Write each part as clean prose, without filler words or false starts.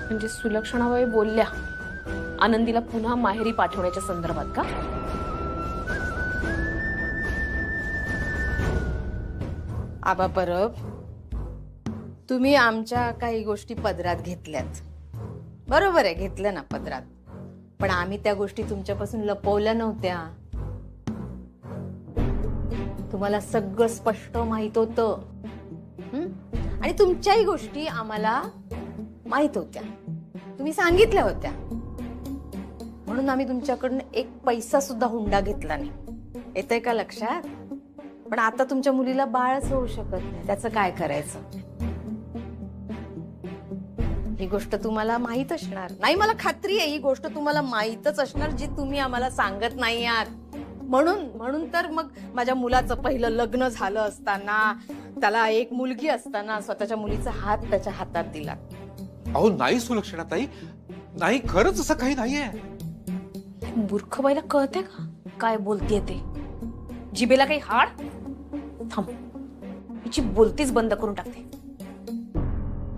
म्हणजे सुलक्षणाबाई बोलल्या आनंदीला पुन्हा माहेरी पाठवण्याच्या संदर्भात का? आबा परब, तुम्ही आमच्या काही गोष्टी पदरात घेतल्यात. बरोबर आहे, घेतल्या ना पदरात. पण आम्ही त्या गोष्टी तुमच्यापासून लपवल्या नव्हत्या. तुम्हाला सगळं स्पष्ट माहित होतं. आणि तुमच्याही गोष्टी आम्हाला माहित होत्या, तुम्ही सांगितल्या होत्या. म्हणून आम्ही तुमच्याकडून एक पैसा सुद्धा हुंडा घेतला नाही. येतंय का लक्षात? पण आता तुमच्या मुलीला बाळच होऊ शकत नाही, त्याचं काय करायचं? ही गोष्ट तुम्हाला माहित असणार. नाही, मला खात्री आहे ही गोष्ट तुम्हाला माहीतच असणार, जी तुम्ही आम्हाला सांगत नाही आहात. म्हणून तर मग माझ्या मुलाचं पहिलं लग्न झालं असताना, त्याला एक मुलगी असताना स्वतःच्या मुलीचा हात त्याच्या हातात दिला. अहो नाही सुलक्षणाताई, नाही, खरंच असं काही नाहीये. मूर्ख बाईला कळते का काय बोलतीये ते? जिबेला काही हाड? थांब, हिची बोलतीच बंद करून टाकते.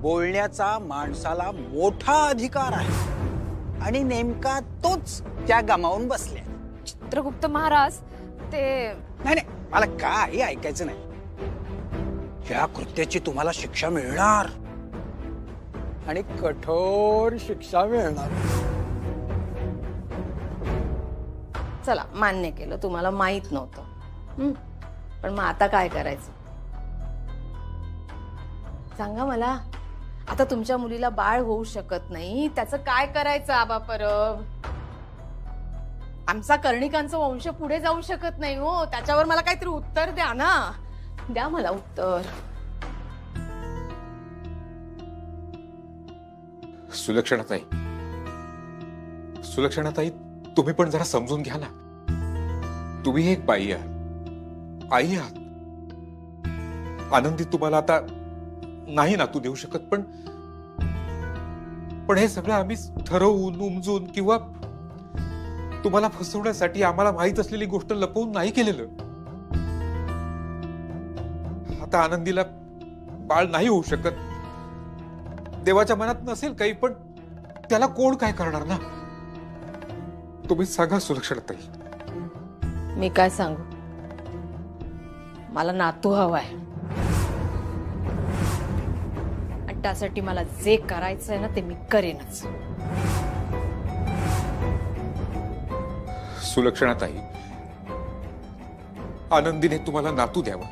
बोलण्याचा माणसाला मोठा अधिकार आहे आणि नेमका तोच त्या गमावून बसल्या. चित्रगुप्त महाराज ते नाही नाही, मला काही ऐकायचं नाही. या कृत्याची तुम्हाला शिक्षा मिळणार आणि कठोर शिक्षा मिळणार. चला, मान्य केलं तुम्हाला माहित नव्हतं. पण मग आता काय करायचं सांगा मला. आता तुमच्या मुलीला बाळ होऊ शकत नाही, त्याचं काय करायचं आबा परब? आमचा कर्णिकांचा वंश पुढे जाऊ शकत नाही हो. त्याच्यावर मला काहीतरी उत्तर द्या ना. द्या मला उत्तर. सुलक्षणाताई, सुलक्षणाताई, तुम्ही पण जरा समजून घ्या ना. तुम्ही एक बाई आहात, आई आहात. आनंदी तुम्हाला आता नाही नातू देऊ शकत, पण हे सगळं आम्ही ठरवून उमजून किंवा तुम्हाला फसवण्यासाठी आम्हाला माहित असलेली गोष्ट लपवून नाही केलेलं. आता आनंदीला बाळ नाही होऊ शकत, देवाच्या मनात नसेल काही, पण त्याला कोण काय करणार ना? तुम्ही सांगा सुलक्षणाताई. मी काय सांगू? मला नातू हवाय आणि त्यासाठी मला जे करायचंय ना ते मी करेनच. सुलक्षणाताई, आनंदीने तुम्हाला नातू द्यावा,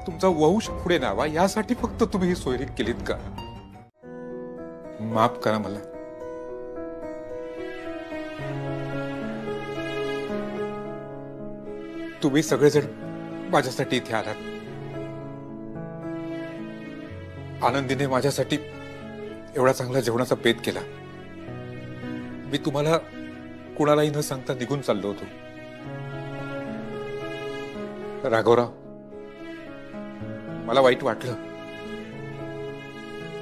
तुमचा वंश पुढे न्यावा, यासाठी फक्त तुम्ही ही सोयरी केलीत का? माफ करा मला. तुम्ही सगळेजण माझ्यासाठी इथे आलात. आनंदीने माझ्यासाठी एवढा चांगला जेवणाचा बेत केला. मी तुम्हाला कुणालाही न सांगता निघून चाललो होतो. राघवराव, मला वाईट वाटलं,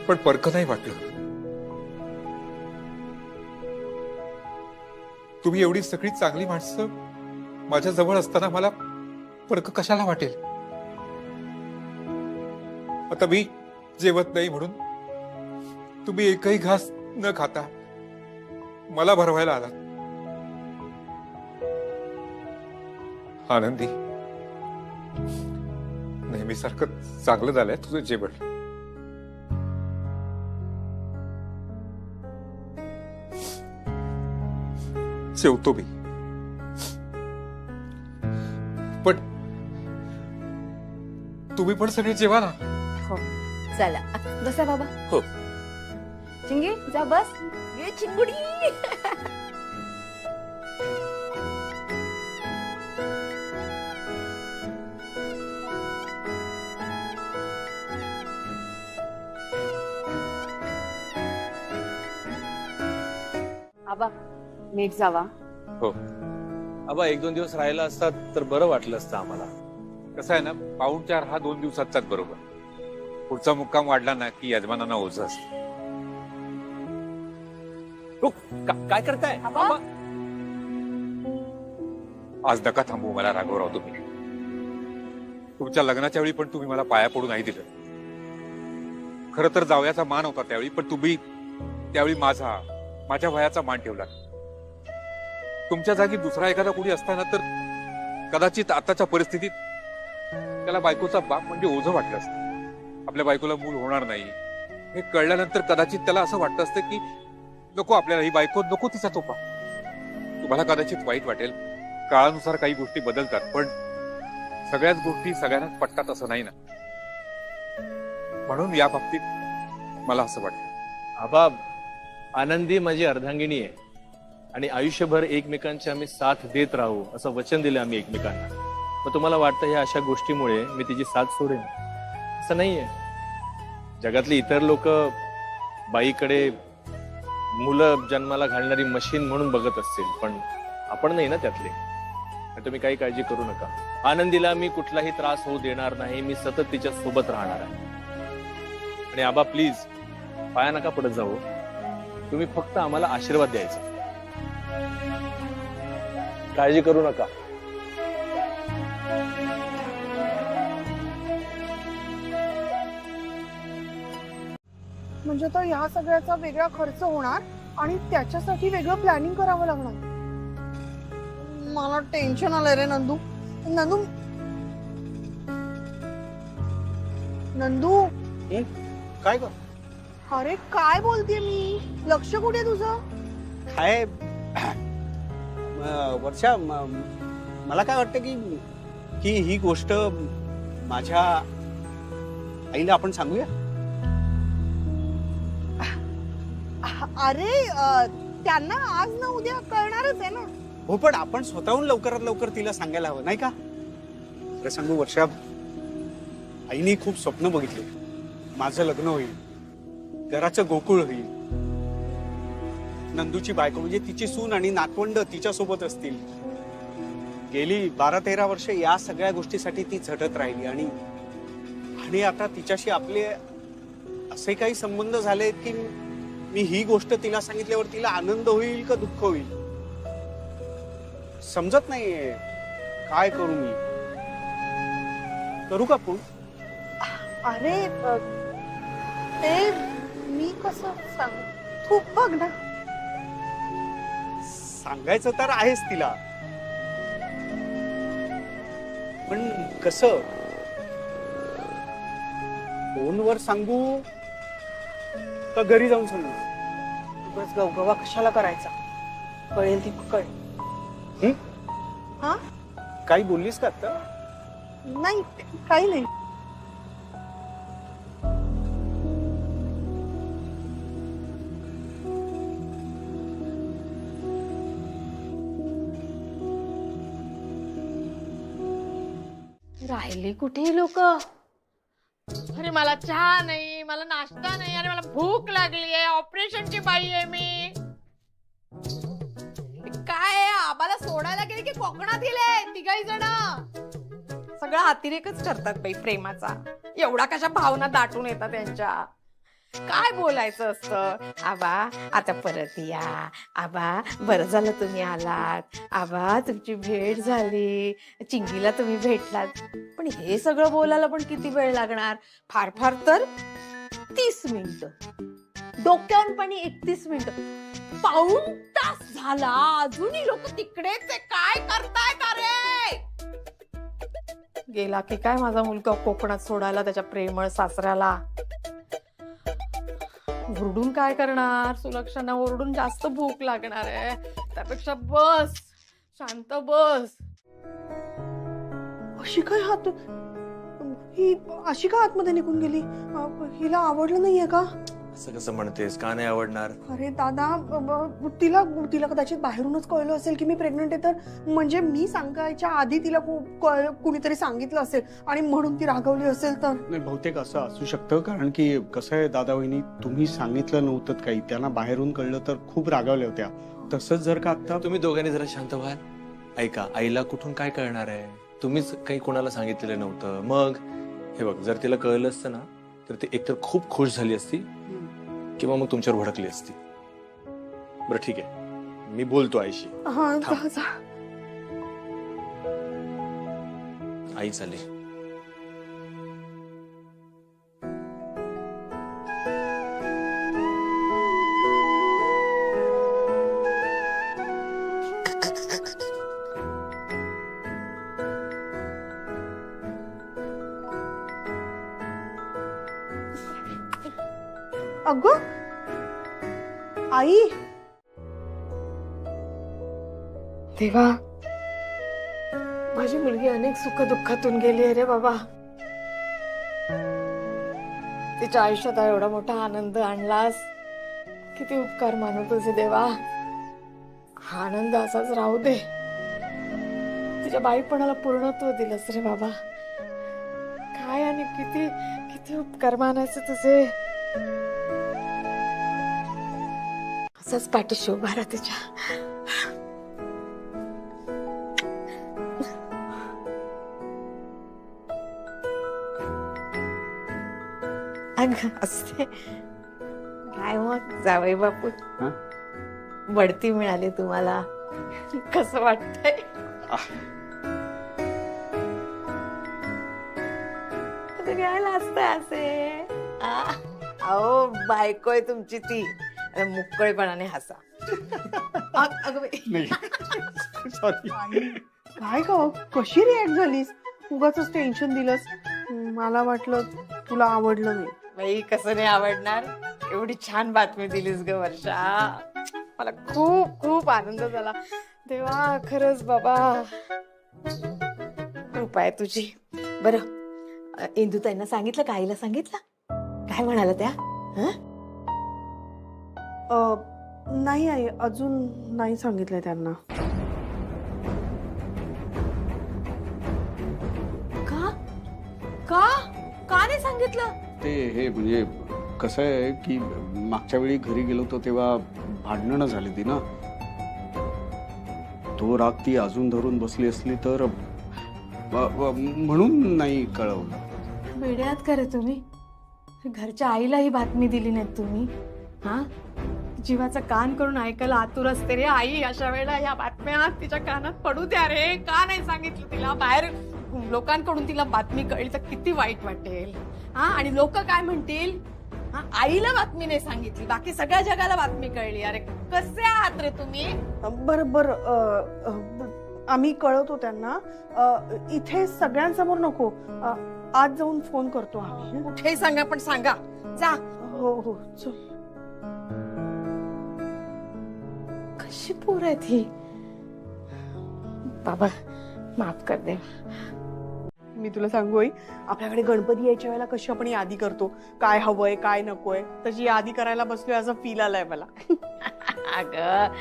पण परक नाही वाटलं. तुम्ही एवढी सगळी चांगली माणसं माझ्या जवळ असताना मला परक कशाला वाटेल? आता मी जेवत नाही म्हणून तुम्ही एकही घास न खाता मला भरवायला आलात. आनंदी, नेहमीसारखं चांगलं झालंय तुझं जेवण. जेवतो मी, पण तुम्ही पण सगळे जेवा ना. हो, चला बसा बाबा. हो. चिंगी, जा बस. ये चिंगुडी. आबा नीट जावा. हो. आबा 1-2 दिवस राहिला असतात तर बरं वाटलं असतं आम्हाला. कसं आहे ना, पाऊणचार हा 2 दिवसाचाच बरोबर. पुढचा मुक्काम वाढला ना की यजमानांना ओझं असतं. काय करताय आबा? आज नका थांबू मला राघवराव. तुम्ही तुमच्या लग्नाच्या वेळी पण तुम्ही मला पाया पडू नाही दिलं. खरं तर जावयाचा मान होता त्यावेळी, पण तुम्ही त्यावेळी माझ्या वयाचा मान ठेवला. तुमच्या जागी दुसरा एखादा कोणी असताना तर कदाचित आताच्या परिस्थितीत त्याला बायकोचा बाप म्हणजे ओझं वाटलं असतं. आपल्या बायकोला मूल होणार नाही हे कळल्यानंतर कदाचित त्याला असं वाटतं असतं की नको आपल्याला ही बायको, नको तिचा तोपा. तुम्हाला कदाचित वाईट वाटेल, काळानुसार काही गोष्टी बदलतात, पण सगळ्याच गोष्टी सगळ्यांनाच पटतात असं नाही ना. म्हणून या बाबतीत मला असं वाटतं. आबा, आनंदी माझी अर्धांगिनी आहे आणि आयुष्यभर एकमेकांची आम्ही साथ देत राहू असं वचन दिलं आम्ही एकमेकांना. मग तुम्हाला वाटतं ह्या अशा गोष्टीमुळे मी तिची साथ सोडेन? असं नाहीये. जगातली इतर लोक बाईकडे मुलं जन्माला घालणारी मशीन म्हणून बघत असतील, पण आपण नाही ना त्यातले. तुम्ही काही काळजी करू नका. आनंदीला मी कुठलाही त्रास होऊ देणार नाही. मी सतत तिच्या सोबत राहणार आहे. आणि आबा प्लीज पाया नका पडत जाऊ. तुम्ही फक्त आम्हाला आशीर्वाद द्यायचा, काळजी करू नका. म्हणजे तर ह्या सगळ्याचा वेगळा खर्च होणार आणि त्याच्यासाठी वेगळं प्लॅनिंग करावं लागणार. मला टेन्शन आलंय रे नंदू. नंदू नंदू काय ग? अरे काय बोलतेय मी? लक्ष कुठे तुझं? काय वर्षा, मला काय वाटतं की ही गोष्ट माझ्या आईला आपण सांगूया. अरे त्यांना आज ना उद्या कळणारच आहे ना. हो, पण आपण स्वतःहून लवकरात लवकर तिला सांगायला हवं नाही का? खरं सांगू वर्षा, आईने खूप स्वप्न बघितले. माझं लग्न होईल, घराचं गोकुळ होईल, नंदूची बायको म्हणजे तिची सून आणि नातवंड तिच्या सोबत असतील. गेली 12-13 वर्ष या सगळ्या गोष्टीसाठी ती झटत राहिली आणि आता तिच्याशी आपले असे काही संबंध झाले की मी ही गोष्ट तिला सांगितल्यावर तिला आनंद होईल का दुःख होईल समजत नाहीये. काय करू मी? करू का फोन? अरे ते मी कसं सांगू? तू बघ ना. सांगायचं तर आहेच तिला, पण कसं? फोनवर सांगू का घरी जाऊन सांगू? बस गवगवा कशाला करायचा? कळेल ती कळेल. हा काही बोललीस का आता? नाही, काही नाही. राहिले कुठे लोक? अरे मला चहा नाही, मला नाश्ता नाही, अरे मला भूक लागली आहे, ऑपरेशनची बाई आहे मी. काय आम्हाला सोडायला गेले की कोकणात गेले तिघही जण. सगळं अतिरेकच करतात बाई प्रेमाचा. एवढा कशा भावना दाटून येतात त्यांच्या. काय बोलायचं असतं? आबा आता परत या, आबा बरं झालं तुम्ही आलात, आबा तुमची भेट झाली, चिंगीला तुम्ही भेटलात. पण हे सगळं बोलायला पण किती वेळ लागणार? फार फार तर 30 मिनिटं, डोक्यावर पाणी 31 मिनिटं, पाऊण तास झाला अजूनही लोक तिकडेच आहे. काय करताय का रे? गेला की काय माझा मुलगा कोकणात सोडायला त्याच्या प्रेमळ सासऱ्याला. ओरडून काय करणार? सुलक्षणा ओरडून जास्त भूक लागणार आहे. त्यापेक्षा बस, शांत बस. अशी काय ही अशी का आतमध्ये निघून गेली? हिला आवडलं नाहीये का? असं कसं म्हणतेस? का नाही आवडणार? अरे दादा, तिला कदाचित बाहेरूनच कळलं असेल की मी प्रेग्नंट आहे. तर म्हणजे मी सांगायच्या आधी तिला कुणीतरी सांगितलं असेल आणि म्हणून ती रागवली असेल. तर नाही, बहुतेक असं असू शकतं. कारण की कसं आहे दादा वहिनी, तुम्ही सांगितलं नव्हतं काही, त्यांना बाहेरून कळलं तर खूप रागावल्या होत्या. तसंच जर का आता तुम्ही दोघांनी जरा शांत व्हा. ऐका, आईला कुठून काय कळणार आहे? तुम्हीच काही कोणाला सांगितलेलं नव्हतं. मग हे बघ, जर तिला कळलं असतं ना तर ती एकतर खूप खुश झाली असती किंवा मग तुमच्यावर भडकली असती. बरं ठीक आहे, मी बोलतो आईशी. हा थांब. जा. आई चालली. अगं आई, देवा, माझी मुलगी अनेक सुख दुःखातून गेली आहे रे बाबा. तिच्या आयुष्यात एवढा मोठा आनंद आणलास. किती उपकार मानू तुझे देवा. हा आनंद असाच राहू दे. तिच्या बाईपणाला पूर्णत्व दिलंस रे बाबा. काय आणि किती किती उपकार मानायचे तुझे. असाच पाठीशी उभा राहा तिच्या. असते काय मग जावई बापू, हा? बढती मिळाली तुम्हाला, कसं वाटतंय? आता घ्यायला असतंय असे. अहो बायको आहे तुमची ती. अरे मुक्कळेपणाने हसा. अगं बाई. सॉरी. काय ग कशी रिॲक्ट झालीस? उगाच टेन्शन दिलंस. मला वाटलं तुला आवडलं नाही. बाई कसं नाही आवडणार. एवढी छान बातमी दिलीस ग वर्षा. मला खूप खूप आनंद झाला. देवा खरंच बाबा कृपा आहे तुझी. बरं इंदुताईंना सांगितलं का? आईला सांगितलं? काय म्हणाला त्या? नाही आई, अजून नाही सांगितलंय त्यांना. का का का नाही सांगितलं? ते हे म्हणजे कसं आहे की मागच्या वेळी घरी गेलो होतो तेव्हा भांडणं झाली ती ना. तो राग ती अजून धरून बसली असली तर म्हणून नाही कळवलं. वेड्यात करे तुम्ही. घरच्या आईला ही बातमी दिली नाही तुम्ही. हा जीवाचा कान करून ऐकायला आतुर असते रे आई. अशा वेळेला या बातम्या तिच्या कानात पडू द्या रे. का नाही सांगितलं तिला? बाहेर लोकांकडून तिला बातमी कळली तर किती वाईट वाटेल. हा आणि लोक काय म्हणतील? आईला बातमी नाही सांगितली, बाकी सगळ्या जगाला बातमी कळली. अरे कसे आहात रे तुम्ही? बर आम्ही कळवतो त्यांना. इथे सगळ्यांसमोर नको. आज जाऊन फोन करतो आम्ही. कुठेही सांगा पण सांगा. जा. हो हो चल. कशी पोर आहे ती. बाबा माफ कर दे. मी तुला सांगू आई, आपल्याकडे गणपती यायच्या वेळेला कशी आपण यादी करतो, काय हवंय काय नकोय, तशी यादी करायला बसलोय असं फील आलाय मला. अगं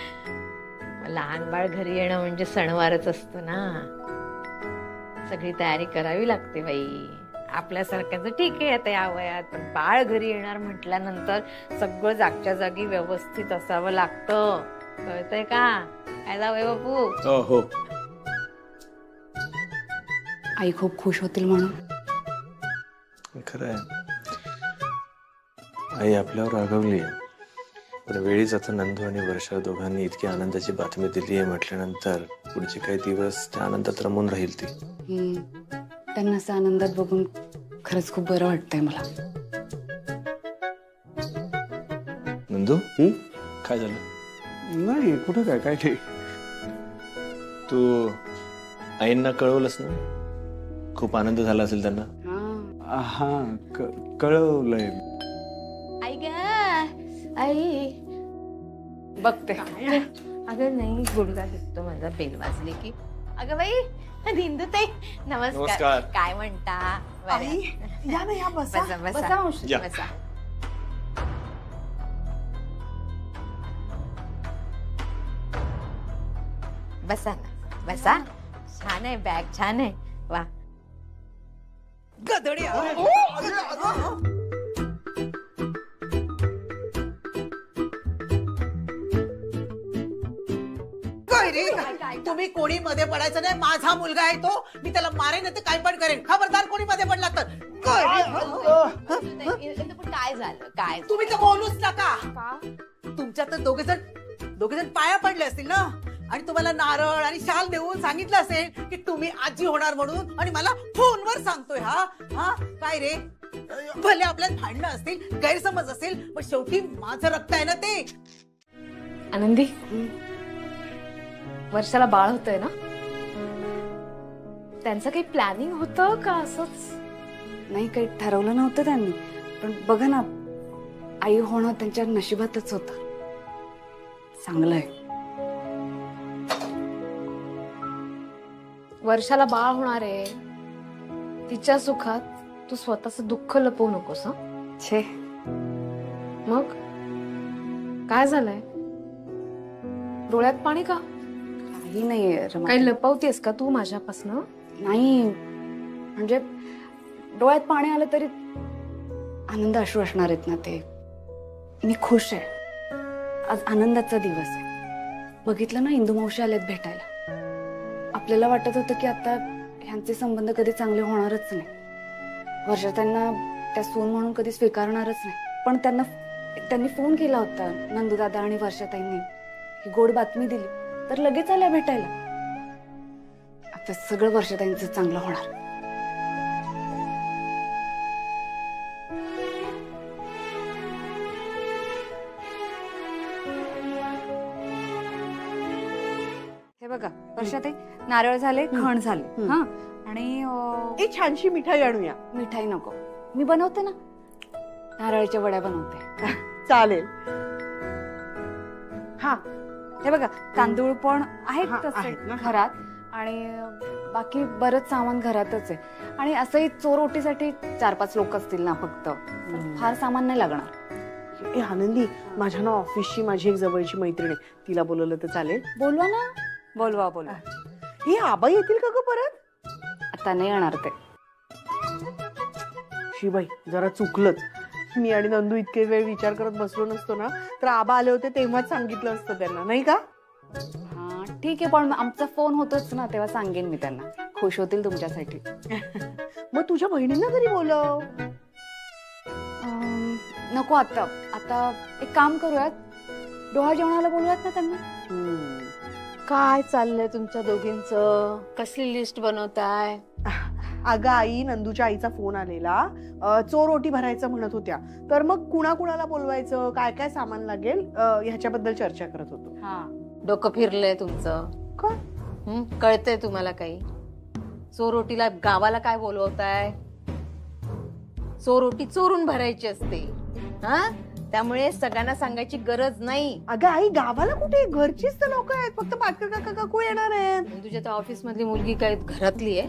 लहान बाळ घरी येणं म्हणजे सणवारच असतो ना. सगळी तयारी करावी लागते बाई. आपल्यासारख्याचं ठीक आहे आता या वयात, पण बाळ घरी येणार म्हटल्यानंतर सगळं जागच्या जागी व्यवस्थित असावं लागतं. कळतंय का? काय जावई बापू? हो. आई खूप खुश होतील म्हणून. खरं आहे, आई आपल्यावर रागवली आहे, पण वेळीच आता नंदू आणि वर्षा दोघांनी इतकी आनंदाची बातमी दिली आहे म्हटल्यानंतर पुढचे काही दिवस त्या आनंदात रमून राहील ती. त्यांना असं आनंदात बघून खरंच खूप बरं वाटतंय मला. नंदू काय झालं? नाही कुठं काय काय नाही. तू आईंना कळवलंस ना? खूप आनंद झाला असेल त्यांना. हा कळवलंय. आई ग आई बघते. अगं नाही गुडघा दुखतो माझा. बेल वाजली की. अगं बाई इंदुताई नमस्कार. नमस्कार. काय म्हणता? आई या ना, या बसा. बसा बसा मावशी, या. बसा. बसा ना बसा. छान आहे बॅग, छान आहे. वा तुम्ही कोणी मध्ये पडायचं नाही. माझा मुलगा आहे तो. मी त्याला मारेन तर काय पण करेन. खबरदार कोणी मध्ये पडला तर. काय झालं? काय तुम्ही तर बोलूच नका. तुमच्या तर दोघे जण पाया पडले असतील ना, आणि तुम्हाला नारळ आणि शाल देऊन सांगितलं असेल की तुम्ही आजी होणार म्हणून, आणि मला फोनवर सांगतोय. हा काय रे? भले आपल्यात भांडणं असतील, गैरसमज असेल, पण शेवटी माझं रक्त आहे ना ते. आनंदी, वर्षाला बाळ होतंय ना? त्यांचं काही प्लॅनिंग होतं का असंच? नाही काही ठरवलं नव्हतं त्यांनी, पण बघा ना आई होणं त्यांच्या नशिबातच होतं. चांगलंय. वर्षाला बाळ होणार आहे, तिच्या सुखात तू स्वतःच दुःख लपवू नकोस. हं? छे, मग काय झालंय? डोळ्यात पाणी का? काही नाहीये रमा. काही लपवतेस का तू माझ्यापासनं? नाही, म्हणजे डोळ्यात पाणी आलं तरी आनंद अश्रू असणार आहेत ना ते. मी खुश आहे. आज आनंदाचा दिवस आहे. बघितलं ना, इंदू मावशी आल्यात भेटायला. आपल्याला वाटत होतं की आता ह्यांचे संबंध कधी चांगले होणारच नाही. वर्षा त्यांना त्या सून म्हणून कधी स्वीकारणारच नाही. पण त्यांनी फोन केला होता, नंदूदादा आणि वर्षाताईंनी ही गोड बातमी दिली तर लगेच आल्या भेटायला. आता सगळं वर्षाताईंचं चांगलं होणार. हे बघा वर्षाताई, नारळ झाले, खण झाले. हा, आणि एक छानशी मिठाई आणूया. मिठाई नको, मी बनवते ना, नारळाच्या वड्या बनवते. चालेल. हा, हे बघा तांदूळ पण आहेत हा, तसे आहेत ना. घरात, आणि बाकी बरंच सामान घरातच आहे. आणि असंही चोरोटीसाठी 4-5 लोक असतील ना फक्त, फार सामान नाही लागणार. ए आनंदी, माझ्या ना ऑफिसची माझी एक जवळची मैत्रीण आहे, तिला बोलवलं तर चालेल? बोलवा ना, बोलवा. हे आबा येतील का ग परत? आता नाही येणार ते. शिबाई, जरा चुकलंच. मी आणि नंदू इतके वेळ विचार करत बसलो नसतो ना, तर आबा आले होते तेव्हाच सांगितलं असतं त्यांना, नाही का? हा ठीक आहे, पण आमचा फोन होतोच ना, तेव्हा सांगेन मी त्यांना. खुश होतील तुमच्यासाठी. मग तुझ्या बहिणींना तरी बोलव. नको आता. आता एक काम करूयात, डोहा जेवणाला बोलूयात ना त्यांना. काय चाललंय तुमच्या दोघींचं? कसली लिस्ट बनवताय? अगं आई, नंदूच्या आईचा फोन आलेला, चोर ओटी भरायचं म्हणत होत्या. तर मग कुणाकुणाला बोलवायचं, काय काय सामान लागेल, ह्याच्याबद्दल चर्चा करत होतो. हा, डोकं फिरलंय तुमचं का? कळतंय तुम्हाला काही? चोरोटीला गावाला काय बोलवताय? चोरोटी चोरून भरायची असते. हा, त्यामुळे सगळ्यांना सांगायची गरज नाही. अगं आई, गावाला कुठे, घरचीच तर लोक आहेत. फक्त पाटकर काका काकू येणार आहेत. तुझ्या त्या ऑफिस मधली मुलगी काय घरातली आहे?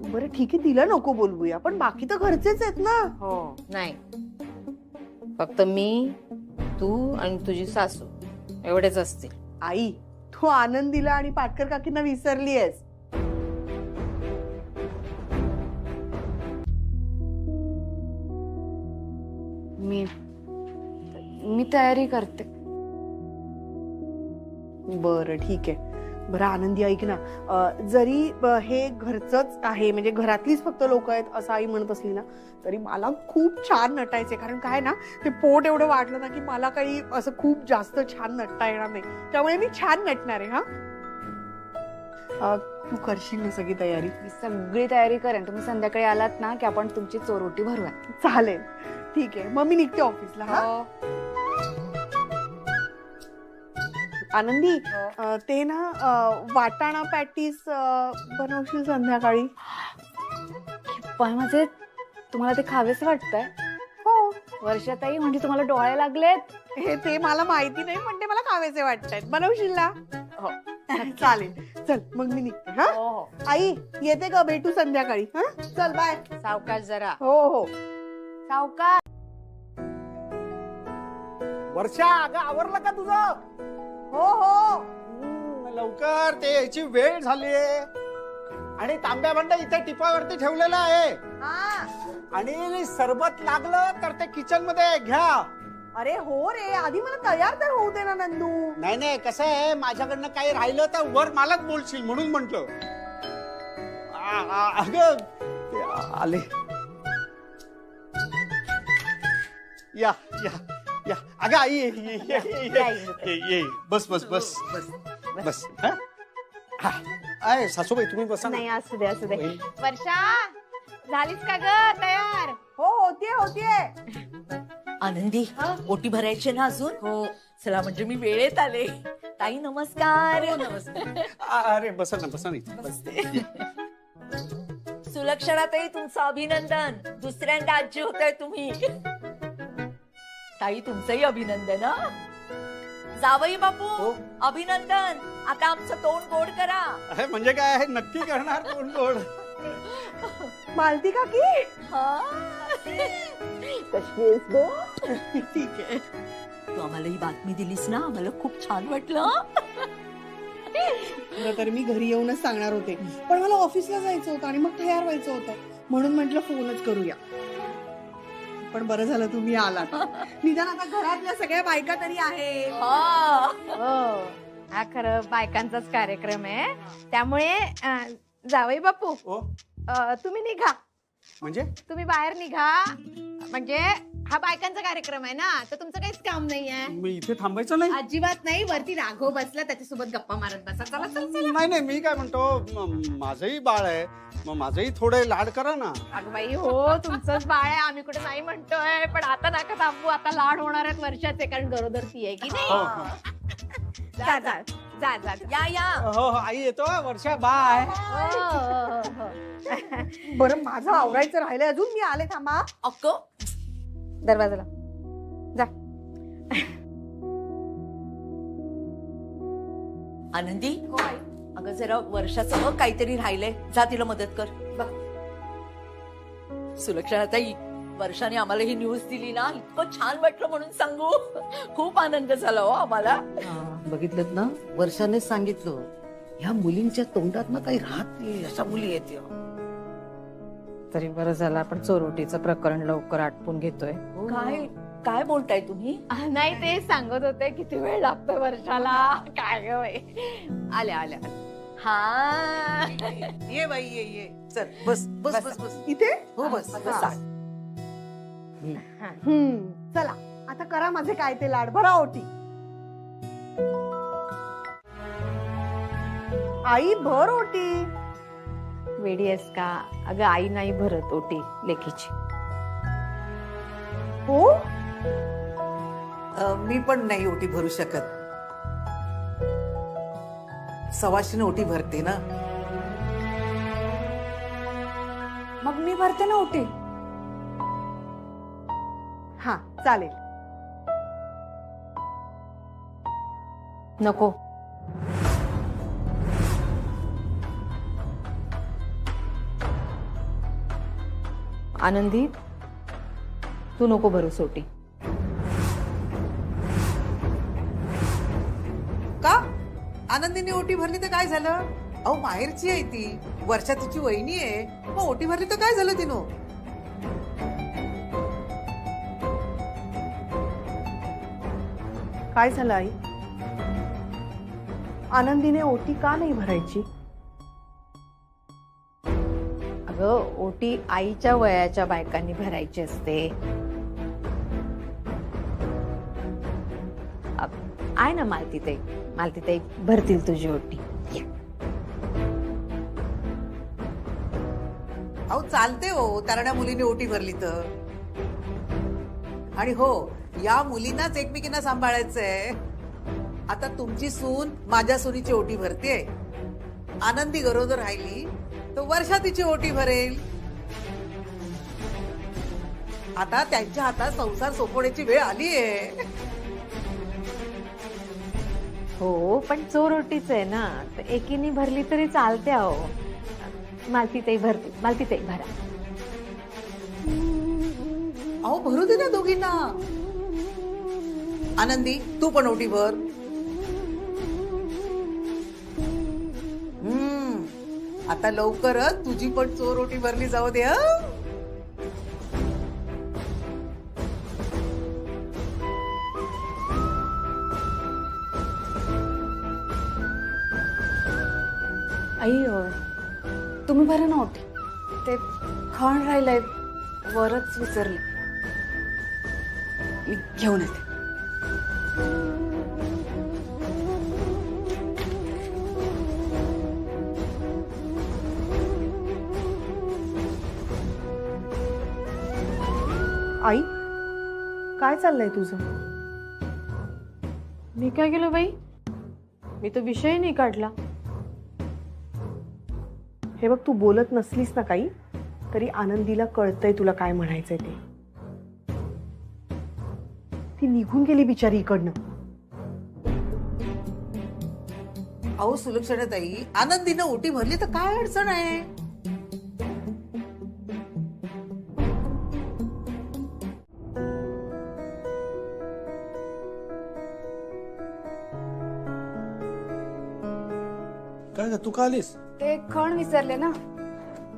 बरं ठीक आहे, तिला नको बोलवूया, पण बाकी तर घरचेच आहेत ना. हो, नाही, फक्त मी, तू आणि तुझी सासू एवढेच असतील. आई, तू आनंदीला आणि पाटकर काकींना विसरली आहेस. मी तयारी करते. बरं ठीक आहे. बरं आनंदी, ऐक ना, जरी हे घरचंच आहे, म्हणजे घरातलीच फक्त लोक आहेत असं आई म्हणत असली ना, तरी मला खूप छान नटायचंय. कारण काय ना, ते पोट एवढं वाढलं ना की मला काही असं खूप जास्त छान नटता येणार नाही. त्यामुळे मी छान नटणार आहे. हा, तू करशील ना सगळी तयारी? मी सगळी तयारी करेन. तुम्ही संध्याकाळी आलात ना की आपण तुमची चोरोटी भरूया. चालेल, ठीक आहे. मग मी निघते ऑफिसला. हा, आनंदी, ते ना वाटाणा पॅटीस बनवशील संध्याकाळी? पण म्हणजे तुम्हाला ते खावेच वाटतंय? हो. वर्षाताई, म्हणजे तुम्हाला डोळे लागलेत? हे ते मला माहिती नाही, पण ते मला खावेसे वाटतायत. बनवशील ना? हो. चालेल, चल मग मी निघते. हा, हो, आई येते का? भेटू संध्याकाळी. हा, चल बाय. सावकाश जरा. हो हो. सावकार. वर्षा, अगं आवरलं का तुझं? हो हो. लवकर, ते याची वेळ झाली. आणि तांब्या भांड इथे टिपावरती ठेवलेला आहे. आणि सरबत लागलं तर ते किचन मध्ये घ्या. अरे हो रे, आधी मला तयार तर होऊ दे ना नंदू. नाही नाही, कसं आहे, माझ्याकडनं काही राहिलं तर वर मलाच बोलशील म्हणून म्हंटल. अगं ते आले. या या या. अगं आई, ये. बस बस बस बस. सासूबाई तुम्ही बसा. नाही, असू दे असू दे. वर्षा, झालीच का ग तयार? हो, होतीये. आनंदी, ओटी भरायची ना अजून? हो. चला, म्हणजे मी वेळेत आले. ताई नमस्कार. नमस्कार. अरे बसा ना, बसा ना. बसते. सुलक्षणाताई, तुमचं अभिनंदन. दुसऱ्यांदा आजी होताय तुम्ही. ताई तुमचंही अभिनंदन हं. जावई बापू हो. अभिनंदन. आता आमचं तोंड गोड करा. अरे म्हणजे काय आहे, नक्की करणार कोण कोण. मालती काकी कशी आहेस गं? ठीक आहे. तू आम्हाला ही बातमी दिलीस ना, आम्हाला खूप छान वाटलं. खरं तर मी घरी येऊनच सांगणार होते, पण मला ऑफिसला जायचं होतं आणि मग तयार व्हायचं होतं, म्हणून म्हटलं फोनच करूया. पण बरं झालं तुम्ही आलात. निदान आता घरातल्या सगळ्या बायका तरी आहे. हो हा खरं बायकांचाच कार्यक्रम आहे, त्यामुळे जावई बापू हो तुम्ही निघा. म्हणजे तुम्ही बाहेर निघा. म्हणजे हा बायकांचा कार्यक्रम आहे ना, तर तुमचं काहीच काम नाहीये. मी इथे थांबायचं नाही. अजिबात नाही. वरती राघव बसला, त्याच्यासोबत गप्पा मारत बसा. चला चला चला. नाही नाही, मी काय म्हणतो, माझंही बाळ आहे, मग माझंही थोडे लाड करा ना. अगं बाई हो, तुमचंच बाळ आहे, आम्ही कुठे नाही म्हणतोय, पण आता नका थांबू. आता लाड होणार आहेत वर्षाचे, कारण गरोदर ती आहे की हो, नाही. हो. जा जा जा जा. या या. हो हो, आई येतो. वर्षा बाय. हो. बरं माझं आवरायचं राहिलंय अजून, मी आले, थांबा. अक्को दरवाजाला जा. आनंदी अगं जरा वर्षाचं बघ काहीतरी राहिलंय, जा तिला मदत कर. सुलक्षणा ताई, वर्षाने आम्हाला ही न्यूज दिली ना, इतकं छान वाटलं म्हणून सांगू. खूप आनंद झाला हो आम्हाला. बघितलं ना, वर्षाने सांगितलं ह्या मुलींच्या तोंडात ना काही राहत नाही, अशा मुली येते. तरी बरं झालं आपण चोरटीचं प्रकरण लवकर आटपून घेतोय. काय काय बोलताय तुम्ही? नाही ते सांगत होते किती वेळ लागतोय वर्षाला. काय ग बाई. आल्या आल्या. हा ये बाई ये. चल बस बस बस बस. इथे हो बस. चला आता करा माझे काय ते लाड, भरा ओटी. आई भर ओटी. वेडी आहेस का? अगं आई नाही भरत ओटी लेकीची. हो मी पण नाही ओटी भरू शकत. सवाशीने ओटी भरते ना. मग मी भरते ना ओटी. हा चालेल. नको. आनंदी तू नको भरूस ओटी. का आनंदीने ओटी भरली तर काय झालं? अहो माहेरची आहे ती, वर्षा तिची वहिनी आहे, मग ओटी भरली तर काय झालं तिनं? काय झालं आई? आनंदीने ओटी का नाही भरायची? अगं ओटी आईच्या वयाच्या बायकांनी भरायची असते. आहे ना मालतीताई, मालतीताई भरतील तुझी ओटी. अहो चालते हो, तरण्या मुलीने ओटी भरली तर. आणि हो, या मुलींनाच एकमेकींना सांभाळायचंय. आता तुमची सून माझ्या सुनीची ओटी भरते, आनंदी गरोदर राहिली तर वर्षा तिची ओटी भरेल. आता त्यांच्या हातात संसार सोपवण्याची वेळ आलीये. हो पण चोर ओटीच आहे ना, तर एकीने भरली तरी चालते. अहो मालतीताई भरते, मालतीताई भरा. अहो भरू दे ना दोघींना. आनंदी तू पण ओटी भर. आता लवकरच तुझी पण चोर ओटी भरली जाऊ दे. आई तुम्ही भरा ना ओटी. ते खाण राहिलंय, वरच विसरले. मी घेऊन येते. आई काय चाललंय तुझं? मी काय केलं बाई? मी तो विषय नाही काढला. हे बघ, तू बोलत नसलीस ना काही तरी आनंदीला कळतंय तुला काय म्हणायचंय ते. ती निघून गेली बिचारी इकडनं. अहो सुलक्षणाताई, आनंदीनं ओटी भरली तर काय अडचण आहे? काय तू का आलीस? ते खण विसरले ना.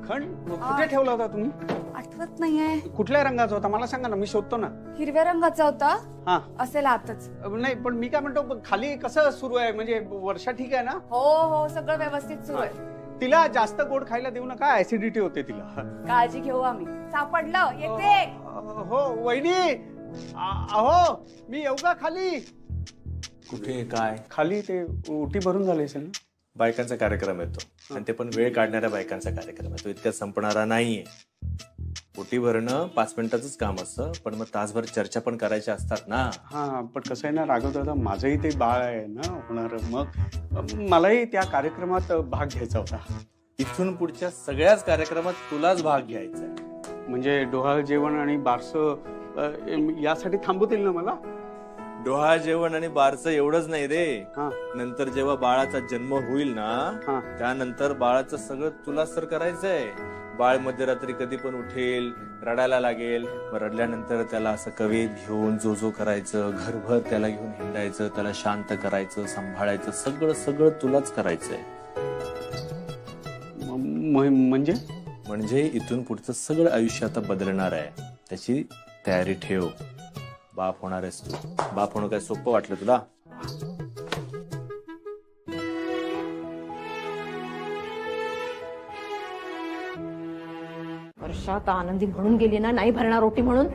खंड कुठे ठेवला होता तुम्ही? आठवत नाहीये. कुठल्या रंगाचा होता मला सांगा ना, मी शोधतो ना. हिरव्या रंगाचा होता. हा असेल आतच. नाही पण मी काय म्हणतो, खाली कसं सुरू आहे? म्हणजे वर्षा ठीक आहे ना? हो हो, सगळं व्यवस्थित सुरू आहे. तिला जास्त गोड खायला देऊ नका, ऍसिडिटी होते तिला. काळजी घेऊ आम्ही. सापडलं, येते. हो वहिनी, अहो मी येऊ का खाली? कुठे काय? खाली ते ओटी भरून झाली असेल ना. बायकांचा कार्यक्रम येतो आणि ते पण वेळ काढणाऱ्या बायकांचा कार्यक्रम येतो, इतक्यात संपणारा नाहीये. ओटी भरणं 5 मिनिटाचंच काम असतं, पण मग तासभर चर्चा पण करायच्या असतात ना. हा पण कसं आहे ना राघव दादा, माझंही ते बाळ आहे ना होणार, मग मलाही त्या कार्यक्रमात भाग घ्यायचा होता. इथून पुढच्या सगळ्याच कार्यक्रमात तुलाच भाग घ्यायचा आहे. म्हणजे डोहाळ जेवण आणि बारसं यासाठी थांबवतील ना मला? डोहाळ जेवण आणि बारसं एवढंच नाही रे, हा. नंतर जेव्हा बाळाचा जन्म होईल ना, हा. त्यानंतर बाळाचं सगळं तुलाच तर करायचंय. बाळ मध्यरात्री कधी पण उठेल, रडायला लागेल, मग रडल्यानंतर त्याला असं कवेत घेऊन जो जो करायचं, घरभर त्याला घेऊन हिंडायचं, त्याला शांत करायचं, सांभाळायचं, सगळं सगळं तुलाच करायचंय. म्हणजे इथून पुढचं सगळं आयुष्य आता बदलणार आहे, त्याची तयारी ठेव. बाप होणार आहेस तू. बाप होणं काय सोपं वाटलं तुला? वर्षा आता आनंदी म्हणून गेली ना, नाही भरणार ओटी म्हणून.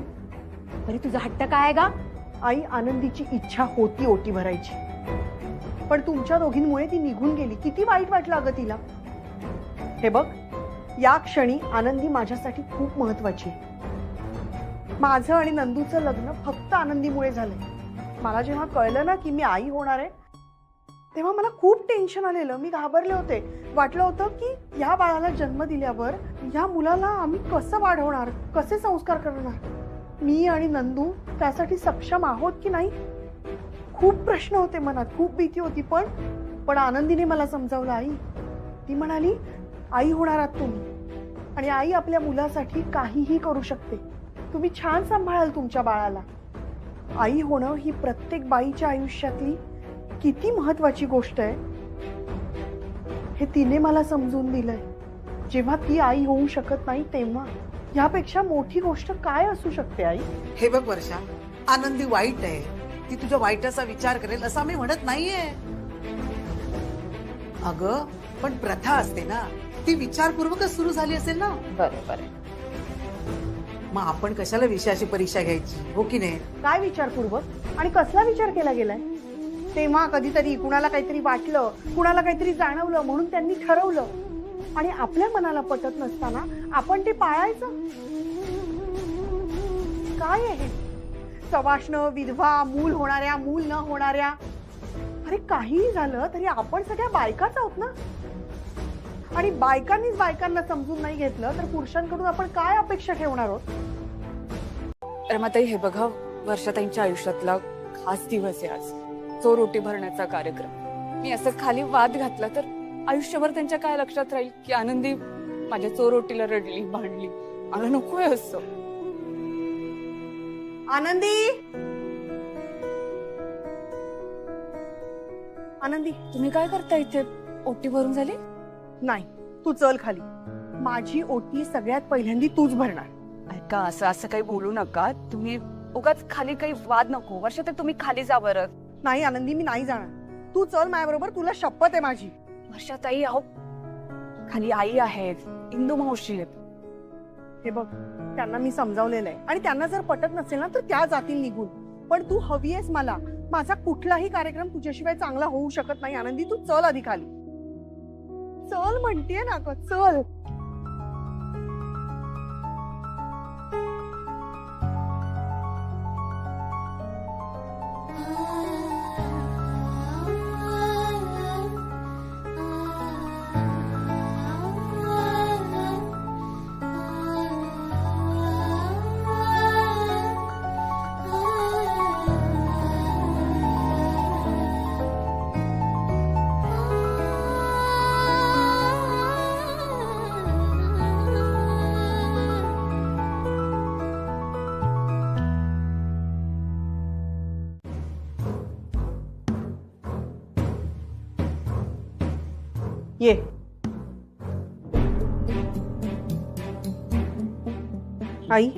तरी तुझा हट्ट काय आहे गा? आई, आनंदीची इच्छा होती ओटी भरायची, पण तुमच्या दोघींमुळे ती निघून गेली. किती वाईट वाटलं अगं तिला. हे बघ, या क्षणी आनंदी माझ्यासाठी खूप महत्वाची. माझं आणि नंदूचं लग्न फक्त आनंदीमुळे झालंय. मला जेव्हा कळलं ना की मी आई होणार आहे, तेव्हा मला खूप टेन्शन आलेलं. मी घाबरले होते. वाटलं होतं की या बाळाला जन्म दिल्यावर या मुलाला आम्ही कसं वाढवणार, कसे संस्कार करणार, मी आणि नंदू त्यासाठी सक्षम आहोत की नाही. खूप प्रश्न होते मनात, खूप भीती होती. पण आनंदीने मला समजावलं. आई, ती म्हणाली, आई होणार आहात तुम्ही आणि आई आपल्या मुलासाठी काहीही करू शकते. तुम्ही छान सांभाळाल तुमच्या बाळाला. आई होणं ही प्रत्येक बाईच्या आयुष्यातली किती महत्वाची गोष्ट आहे हे तिने मला समजून दिलंय. जेव्हा ती आई होऊ शकत नाही तेव्हा यापेक्षा मोठी गोष्ट काय असू शकते आई? हे बघ वर्षा, आनंदी वाईट आहे, ती तुझ्या वाईटाचा विचार करेल असं आम्ही म्हणत नाहीये. अगं पण प्रथा असते ना, ती विचारपूर्वकच सुरू झाली असेल ना. बरोबर. मग आपण कशाला विषयाची परीक्षा घ्यायची, हो की नाही? काय विचारपूर्वक आणि कसला विचार केला गेलाय? तेव्हा कधीतरी कुणाला काहीतरी वाटलं, कुणाला काहीतरी जाणवलं म्हणून त्यांनी ठरवलं आणि आपल्या मनाला पटत नसताना आपण ते पाळायचं. काय आहे सवाष्ण, विधवा, मूल होणाऱ्या, मूल न होणाऱ्या, अरे काहीही झालं तरी आपण सगळ्या बायकाच आहोत ना. आणि बायकांनीच बायकांना समजून नाही घेतलं तर पुरुषांकडून आपण काय अपेक्षा ठेवणार आहोत? रमाताई, हे बघा, वर्षाताईंच्या आयुष्यातला खास दिवस आहे आज. चोर ओटी भरण्याचा कार्यक्रम. मी असं खाली वाद घातला तर आयुष्यभर त्यांच्या काय लक्षात राहील की आनंदी माझ्या चोर ओटीला रडली, भांडली. मला नकोय असं. आनंदी, आनंदी, तुम्ही काय करता इथे? ओटी भरून झाली? नाही, तू चल खाली. माझी ओटी सगळ्यात पहिल्यांदी तूच भरणार. ऐका, असं काही बोलू नका तुम्ही. उगाच खाली काही वाद नको. वर्षात तुम्ही खाली जा बरं. नाही आनंदी, मी नाही जाणार. तू चल माझ्याबरोबर, तुला शपथ आहे माझी. वर्षाताई, अहो खाली आई आहेत, इंदू मावशी आहेत. हे बघ, त्यांना मी समजावलेलं आहे आणि त्यांना जर पटत नसेल ना तर त्या जातील निघून. पण तू हवी आहेस मला. माझा कुठलाही कार्यक्रम तुझ्याशिवाय चांगला होऊ शकत नाही. आनंदी, तू चल आधी खाली. चल म्हणतेय ना ग, चल. ये. आई.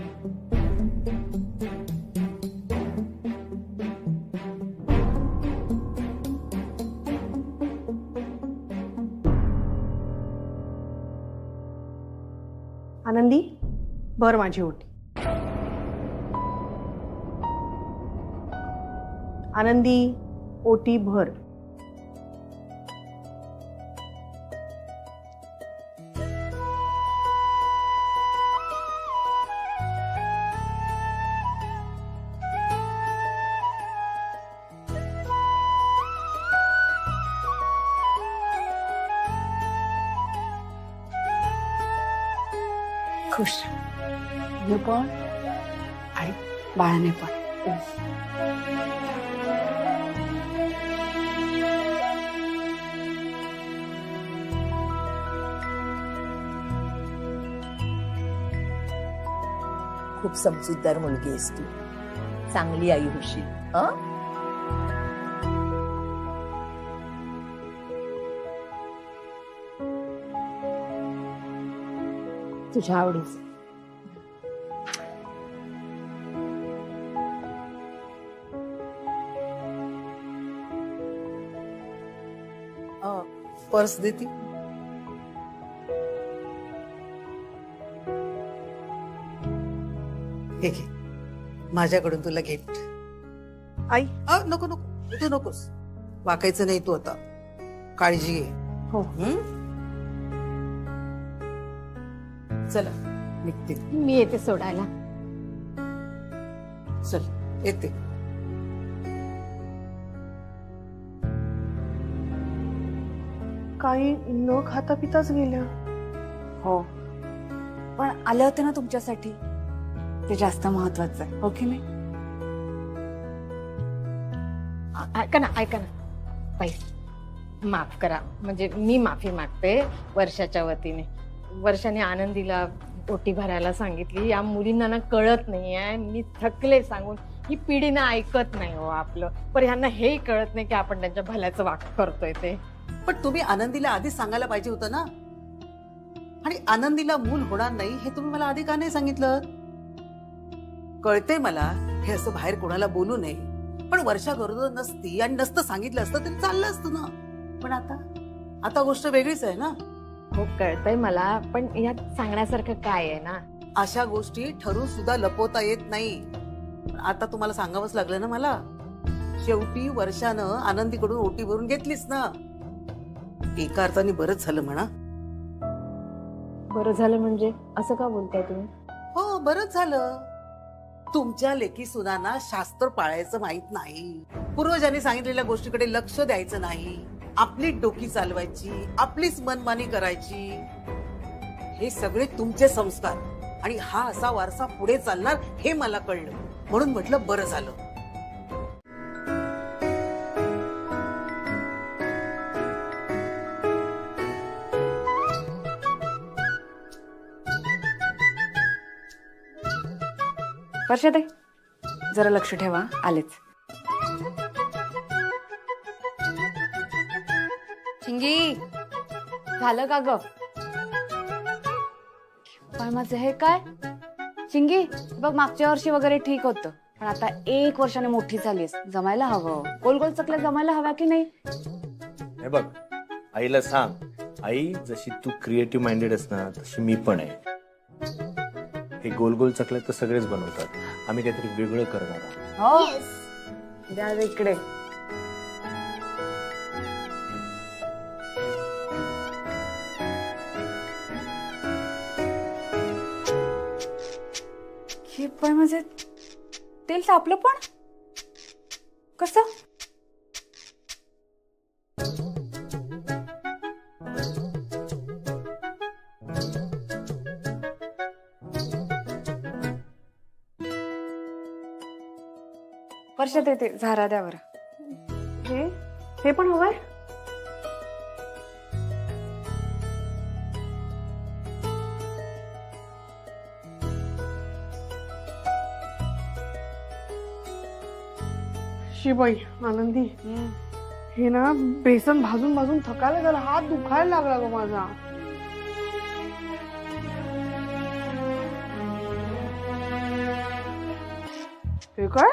आनंदी भर माझी ओटी. आनंदी ओटी भर. खुश मी पण आणि बाळाने पण. खूप समजूतदार मुलगी आहेस तू. चांगली आई होशील. हं? तुझ्या आवडीच. पर्स देती. हे घे माझ्याकडून तुला गिफ्ट. आई. नको नको तू नकोस. वाकायचं नाही तू आता. काळजी घे. हो. चला निघते. मी येते सोडायला. चल येते. काही न खाता पिताच गेल्या. हो पण आले होते ना तुमच्यासाठी, ते जास्त महत्वाचं आहे, हो की नाही? ऐका ना बाई, माफ करा. म्हणजे मी माफी मागते वर्षाच्या वतीने. वर्षाने आनंदीला ओटी भरायला सांगितली. या मुलींना ना कळत नाहीये. मी थकले सांगून. ही पिढी ना ऐकत नाही हो आपलं. पण ह्यांना हेही कळत नाही की आपण त्यांच्या भल्याचं वाक करतोय ते. पण तुम्ही आनंदीला आधीच सांगायला पाहिजे होतं ना. आणि आनंदीला मूल होणार नाही हे तुम्ही मला आधी का नाही सांगितलं? कळते मला हे असं बाहेर कोणाला बोलू नये, पण वर्षा गरोदर नसती आणि नसतं सांगितलं असतं तरी चाललं असतं ना. पण आता गोष्ट वेगळीच आहे ना. हो कळतंय मला, पण यात सांगण्यासारखं काय आहे ना. अशा गोष्टी ठरून सुद्धा लपवता येत नाही. आता तुम्हाला सांगावंच लागलं ना मला. शेवटी वर्षानं आनंदीकडून ओटी भरून घेतलीच ना. एका अर्थाने बरंच झालं म्हणा. बरं झालं म्हणजे असं का बोलताय तुम्ही? हो बरंच झालं. तुमच्या लेकी सुनांना शास्त्र पाळायचं माहित नाही. पूर्वजांनी सांगितलेल्या गोष्टीकडे लक्ष द्यायचं नाही. आपली डोकी चालवायची, आपलीच मनमानी करायची. हे सगळे तुमचे संस्कार आणि हा असा वारसा पुढे चालणार हे मला कळलं. म्हणून म्हटलं बरं झालं. वर्षाताई जरा लक्ष ठेवा, आलेच. चिंगी झालं का ग? पण माझं हे काय चिंगी बघ, मागच्या वर्षी वगैरे ठीक होतं, पण आता 1 वर्षाने मोठी झालीस, जमायला हवं. गोल गोल चकल्या जमायला हव्या की नाही? हे बघ, आईला सांग, आई जशी तू क्रिएटिव्ह माइंडेड आहेस ना तशी मी पण आहे. हे गोल गोल चकल्या तर सगळेच बनवतात, आम्ही काहीतरी वेगळं करणार आहोत. हो द्या इकडे. हे पण म्हणजे तेल तापलं पण कसं? वर्षात येते झारा द्या बरं. हे पण हवंय. शिबाई आनंदी, हे ना बेसन भाजून भाजून थकायला झाला, हात दुखायला लागला ग माझा. हे काय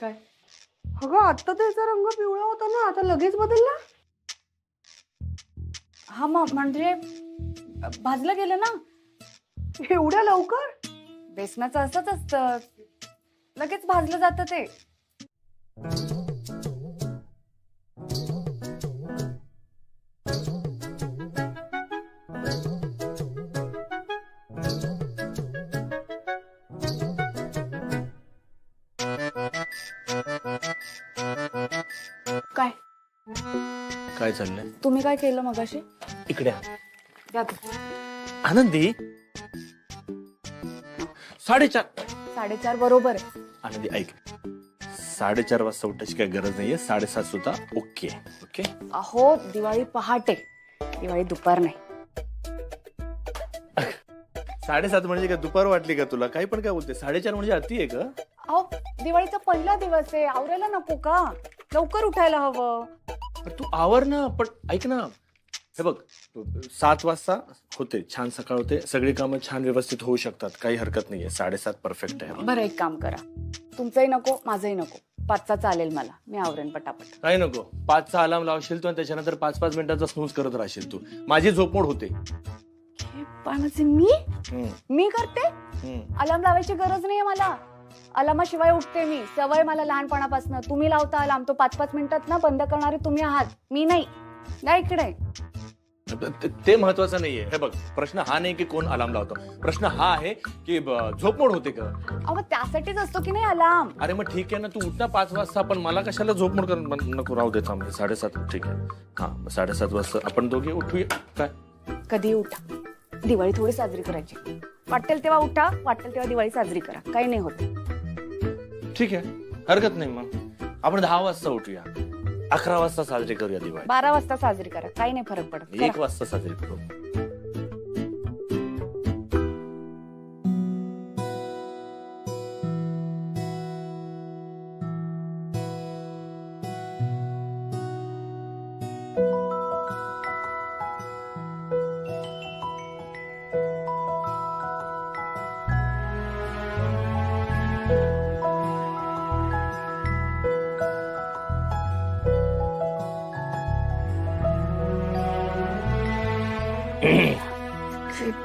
काय? अगं आता त्याचा रंग पिवळा होता ना, आता लगेच बदलला. हा म्हणजे भाजलं गेलं ना. एवढ्या लवकर? बेसनाचं असंच असतं, लगेच भाजलं जातं ते. काय काय चाललंय? तुम्ही काय केलं मगाशी? इकडे द्या. आनंदी 4:30. 4:30 बरोबर आहे. आनंदी ऐक, 4:30 वाजता उठायची काही गरज नाहीये. 7:30 सुद्धा ओके. ओके. अहो दिवाळी पहाटे, दिवाळी दुपार नाही. 7:30 म्हणजे काय दुपार वाटली का तुला? काही पण काय बोलते? 4:30 म्हणजे अति आहे का? अहो दिवाळीचा पहिला दिवस आहे, आवरायला नको का? लवकर उठायला हवं. तू आवर ना. पण ऐक ना, हे बघ 7 वाजता होते, छान सकाळ होते, सगळी कामं छान व्यवस्थित होऊ शकतात, काही हरकत नाहीये. 7:30 परफेक्ट आहे. बरं एक काम करा, तुमचंही नको माझंही नको, 5चा चालेल मला, मी आवरेन पटापट. काही नको. 5चा अलार्म लावशील तू आणि त्याच्यानंतर 5-5 मिनिटाचा स्नूज करत राहशील तू. माझी झोपमोड होते. पण म्हणजे मी करते? अलार्म लावायची गरज नाहीये मला. अलार्माशिवाय उठते मी, सवय मला लहानपणापासून. तुम्ही लावता अलार्म, तो 5-5 मिनिटात ना बंद करणारे तुम्ही आहात, मी नाही. या इकडे. ते महत्वाचं नाहीये. हे बघ, प्रश्न हा नाही की कोण अलार्म लावतो, प्रश्न हा आहे की झोपमोड होते का? अहो त्यासाठीच असतो की नाही अलार्म. अरे मग ठीक आहे ना, तू उठना 5 वाजता, पण मला कशाला झोपमोड कर? नको, राहू देता. म्हणजे 7:30 ठीक आहे. हा 7:30 वाजता आपण दोघे उठूया. काय? कधी उठा, दिवाळी थोडी साजरी करायची. वाटेल तेव्हा उठा, वाटेल तेव्हा दिवाळी साजरी करा, काही नाही होत. ठीक आहे, हरकत नाही. मग आपण 10 वाजता उठूया, 11 वाजता साजरी करूया दिवाळी. 12 वाजता साजरी करा, काही नाही फरक पडत. 1 वाजता साजरी करू.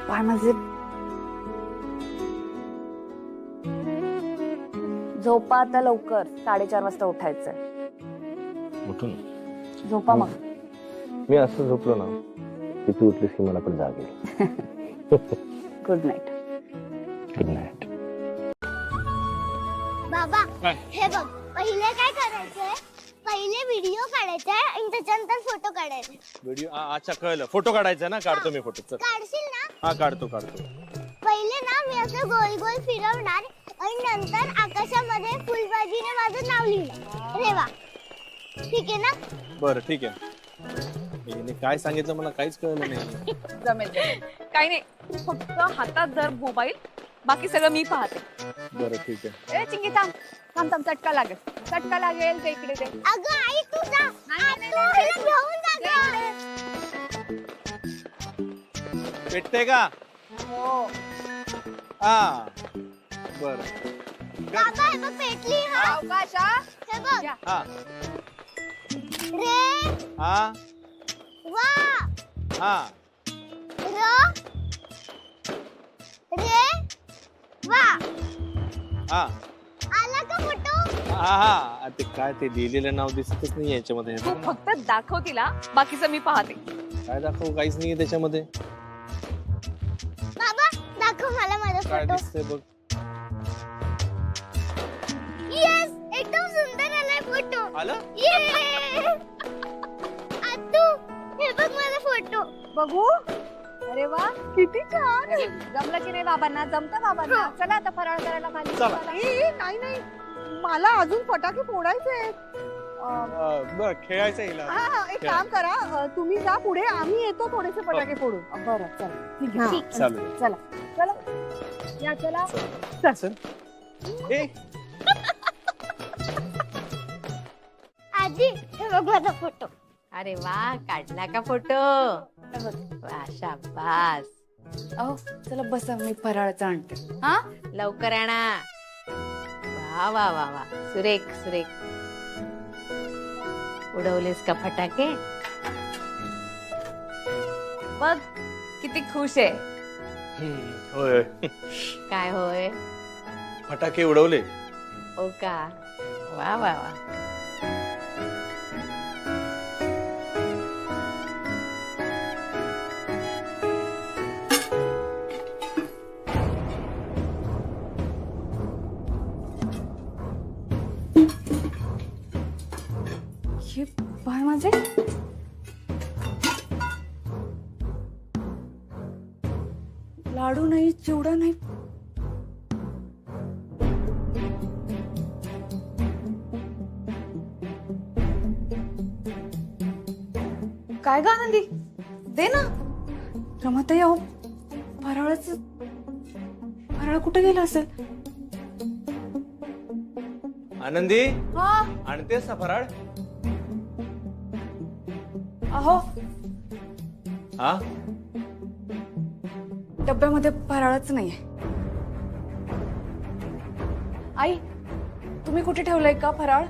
पाय माझे. झोपा आता लवकर, 4:30 वाजता उठायचंय. उठून झोपा मग. मी असं झोपलो ना की तू उठलीस की मला पण जाग येईल. Good night. Good night. बाबा हे बघ, पहिले काय करायचंय, पहिले व्हिडिओ काढायचा आणि त्याच्यानंतर फोटो काढायचे. व्हिडिओ? अच्छा कळलं, फोटो काढायचा ना. काढतो मी फोटो. काढशील ना? हा काढतो. पहिले ना मी असं गोल गोल फिरवणार आणि नंतर आकाशामध्ये फुलबाजीने माझं नाव लिहिलं. रेवा, ठीक आहे ना? बरं ठीक आहे. हिने काय सांगितलं मला काहीच कळलं नाही. जमेल. काही नाही, फक्त हातात जर मोबाईल, बाकी सगळं मी पाहते. बरं ठीक आहे. ए चिंगी थांब थांब थांब, चटका लागेल ते इकडे. अगं आई तू जा, घेऊन जा. पेटते का? हो हा बरं. बाबा हे बघ पेटली. हा अवकाशा. हे बघ. हा रे हा वा हा र रे वा. हा आला का फोटो? हा ते काय ते लिहिलेलं नाव दिसतच नाही याच्यामध्ये. तू फक्त दाखव तिला, बाकीचं मी पाहते. काय दाखवू? काहीच नाहीये त्याच्यामध्ये. बाबा दाखव मला माझा काय फोटो. दिसतंय बघ. येस, एकदम सुंदर आलाय फोटो. आलं? ये आतू हे बघ माझा फोटो. बघू. अरे वा, किती छान. जमलं की नाही बाबांना? जमतं बाबांना. चला आता फराळ करायला खाली. चला. नाही, मला अजून फटाके फोडायचे. बरं खेळायचं हिला. हा एक काम करा, तुम्ही जा पुढे, आम्ही येतो थोडेसे फटाके फोडून. बरं चला. ठीक आहे. चालू. चला या, चला. ए आजी हे बघ माझा फोटो. अरे वा, काढला का फोटो? वा, शाबास. अहो चला बसा, मी फराळाचं आणते. हा लवकर आणा. वा वा वा वा, सुरेख सुरेख. उडवलेस का फटाके? बघ किती खुश आहे. होय, काय होय? फटाके उडवले. हो का? वा वा वा. हे बाळ माझे, लाडू नाही, चिवडा नाही. काय ग आनंदी, दे ना. रमाताई, अहो फराळ कुठे गेला असेल? आनंदी, हा आणतेस ना फराळ? अहो हा, डब्यामध्ये फराळच नाहीये. आई, तुम्ही कुठे ठेवलंय का फराळ?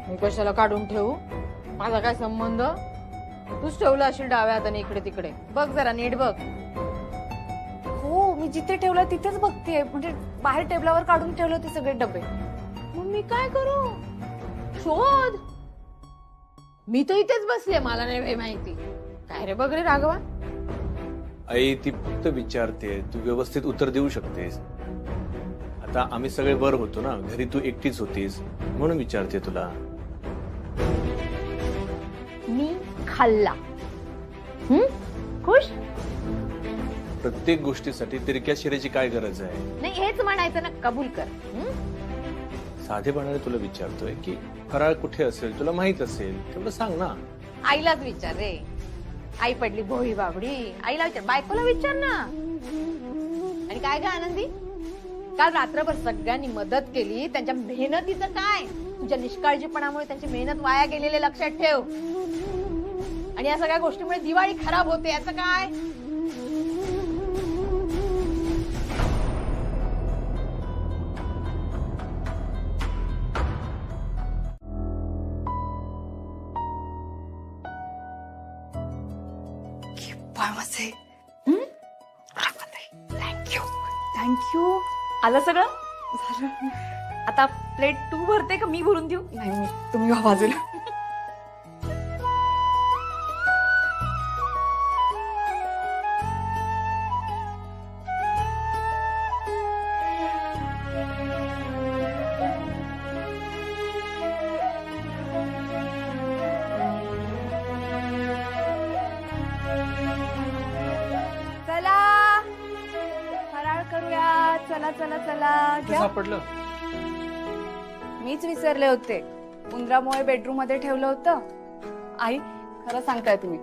मी कशाला काढून ठेवू? माझा काय संबंध? तूच ठेवलं असेल डाव्या हाताने इकडे तिकडे. बघ जरा नीट बघ. हो, मी जिथे ठेवलं तिथेच बघतेय. म्हणजे बाहेर टेबलावर काढून ठेवले होते सगळे डबे. मग मी काय करू? शोध. मी तर इथेच बसले, मला नाही माहिती. काय रे बघ रे राघवा. आई ती फक्त विचारते, तू व्यवस्थित उत्तर देऊ शकतेस. आता आम्ही सगळे वर होतो ना, घरी तू एकटीच होतीस म्हणून विचारते तुला. मी खाल्ला. खुश? प्रत्येक गोष्टीसाठी तिरक्या शिरेची काय गरज आहे? नाही, हेच म्हणायचं ना, कबूल कर. साधेपणाने तुला विचारतोय की फराळ कुठे असेल, तुला माहित असेल तेवढं सांग ना. आईलाच विचार रे. आई पडली भोळी बाबडी. आईला विचार, बायकोला विचार ना. आणि काय ग आनंदी, काल रात्रभर सगळ्यांनी मदत केली. त्यांच्या मेहनतीचं काय? तुझ्या निष्काळजीपणामुळे त्यांची मेहनत वाया गेलेले लक्षात ठेव. आणि या सगळ्या गोष्टीमुळे दिवाळी खराब होते, याचं काय? माझे, थँक्यू. थँक्यू. आलं सगळं झालं. आता प्लेट तू भरते का मी भरून देऊ? नाही, तुम्ही व्हा बाजूला. चला फराळ करूया. चला चला चला. घ्या. सापडलं? मीच विसरले होते. उंदरामुळे बेडरूम मध्ये ठेवलं होतं. आई, खरं सांगताय तुम्ही,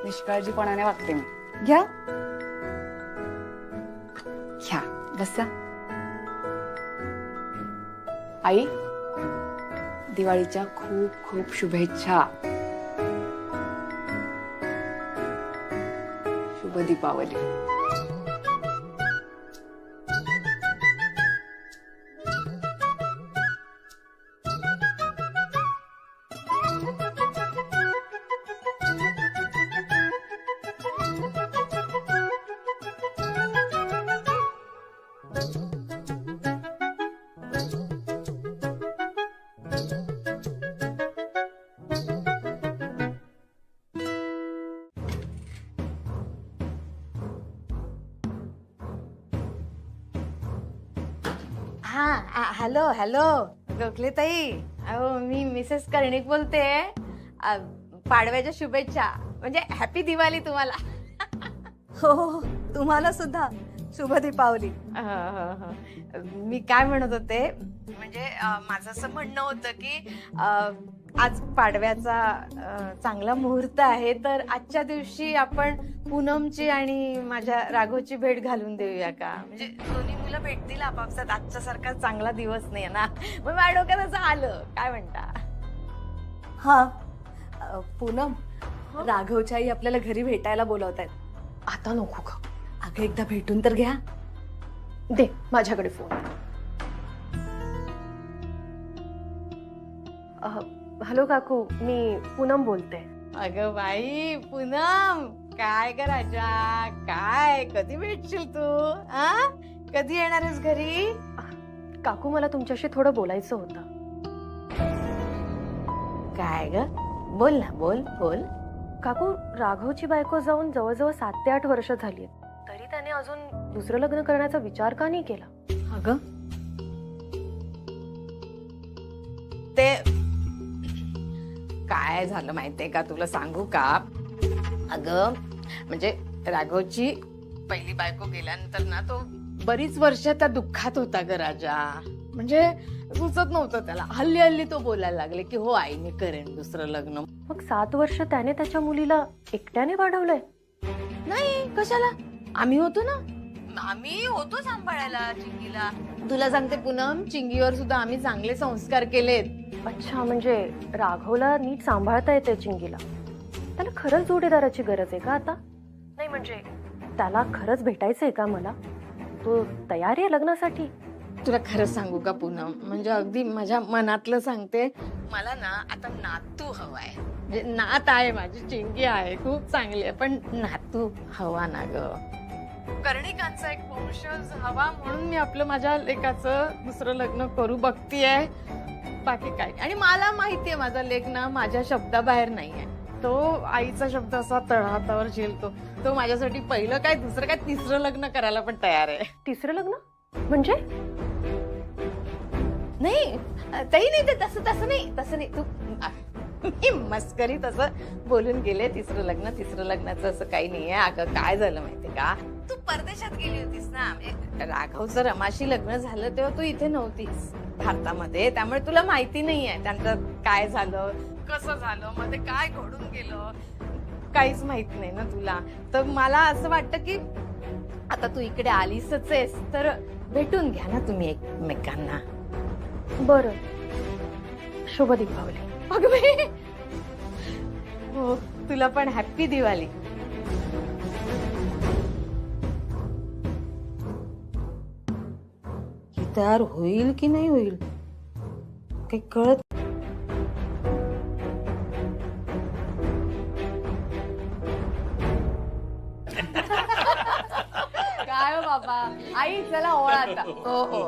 निष्काळजीपणाने वागते मी. घ्या घ्या, बसा. आई, दिवाळीच्या खूप खूप शुभेच्छा. शुभ दीपावली. हॅलो हॅलो, गोखले ताई. अहो, मी मिसेस कर्णिक बोलते. पाडव्याच्या शुभेच्छा, म्हणजे हॅपी दिवाळी तुम्हाला. हो, तुम्हाला सुद्धा शुभ दीपावली. मी काय म्हणत होते, म्हणजे माझं असं म्हणणं होतं की आज पाडव्याचा चांगला मुहूर्त आहे, तर आजच्या दिवशी आपण पूनमची आणि माझ्या राघवची भेट घालून देऊया का? म्हणजे दोन्ही मुलं भेटतील आपापसात. आजच्या सारखा चांगला दिवस नाही ना, मग माझ्या डोक्यात असं आलं. काय म्हणता? हा पूनम, राघवच्या आई आपल्याला घरी भेटायला बोलवतायत. आता नको का? अगं एकदा भेटून तर घ्या. दे माझ्याकडे फोन. हॅलो काकू, मी पूनम बोलते. अगं बाई पूनम, काय ग राजा, काय कधी भेटशील तू? कधी येणार आहेस घरी? काकू मला तुमच्याशी थोडं बोलायचं होतं. काय ग, बोल ना, बोल बोल. काकू, राघवची बायको जाऊन जवळजवळ 7 ते 8 वर्ष झाली, तरी त्याने अजून दुसरं लग्न करण्याचा विचार का नाही केला? अगं ते काय झालं माहितीये का, तुला सांगू का? अगं म्हणजे राघवची पहिली बायको गेल्यानंतर ना तो बरीच वर्ष त्या दुःखात होता ग राजा. म्हणजे रुचत नव्हतं त्याला. हल्ली हल्ली तो बोलायला लागले की हो आई मी करेन दुसरं लग्न. मग 7 वर्ष त्याने त्याच्या मुलीला एकट्याने वाढवलंय? नाही, कशाला, आम्ही होतो ना, आम्ही होतो सांभाळायला चिंगीला. तुला सांगते पूनम, चिंगीवर सुद्धा आम्ही चांगले संस्कार केलेत. अच्छा, म्हणजे राघवला नीट सांभाळता येते चिंगीला. त्याला खरंच जोडीदाराची गरज आहे का आता? नाही म्हणजे त्याला खरंच भेटायचंय का मला? तो तयार आहे लग्नासाठी? तुला खरं सांगू का पूनम, म्हणजे अगदी माझ्या मनातलं सांगते, मला ना आता नातू हवाय. म्हणजे नात आहे माझी, चिंगी आहे, खूप चांगली आहे, पण नातू हवा ना ग. कर्णिकांचा एक वंशज हवा म्हणून मी आपलं माझ्या लेकाचं दुसरं लग्न करू बघतीये, बाकी काय. आणि मला माहितीये माझा लेक ना माझ्या शब्दाबाहेर नाहीये. तो आईचा शब्द असा तळहातावर झेलतो. तो माझ्यासाठी पहिलं काय दुसरं काय तिसरं लग्न करायला पण तयार आहे. तिसरं लग्न म्हणजे? नाही ताई, नाही ते तसं नाही. तू मी मस्करी तसं बोलून गेले. तिसरं लग्नाचं असं काही नाहीये. अगं काय झालं माहितीये का, तू परदेशात गेली होतीस ना, राघवचं रमाशी लग्न झालं तेव्हा तू इथे नव्हतीस भारतामध्ये, त्यामुळे तुला माहिती नाहीये त्यांचं काय झालं, कसं झालं, मध्ये काय घडून गेलं, काहीच माहित नाही ना तुला. तर मला असं वाटतं की आता तू इकडे आलीसच आहेस तर भेटून घ्या ना तुम्ही एकमेकांना. बरं, शुभ दीपावली. अगं बाई, हो तुला पण हॅपी दिवाळी. ही तयार होईल की नाही होईल काही कळत. काय हो बाबा, आई चला ओळा आता. हो हो.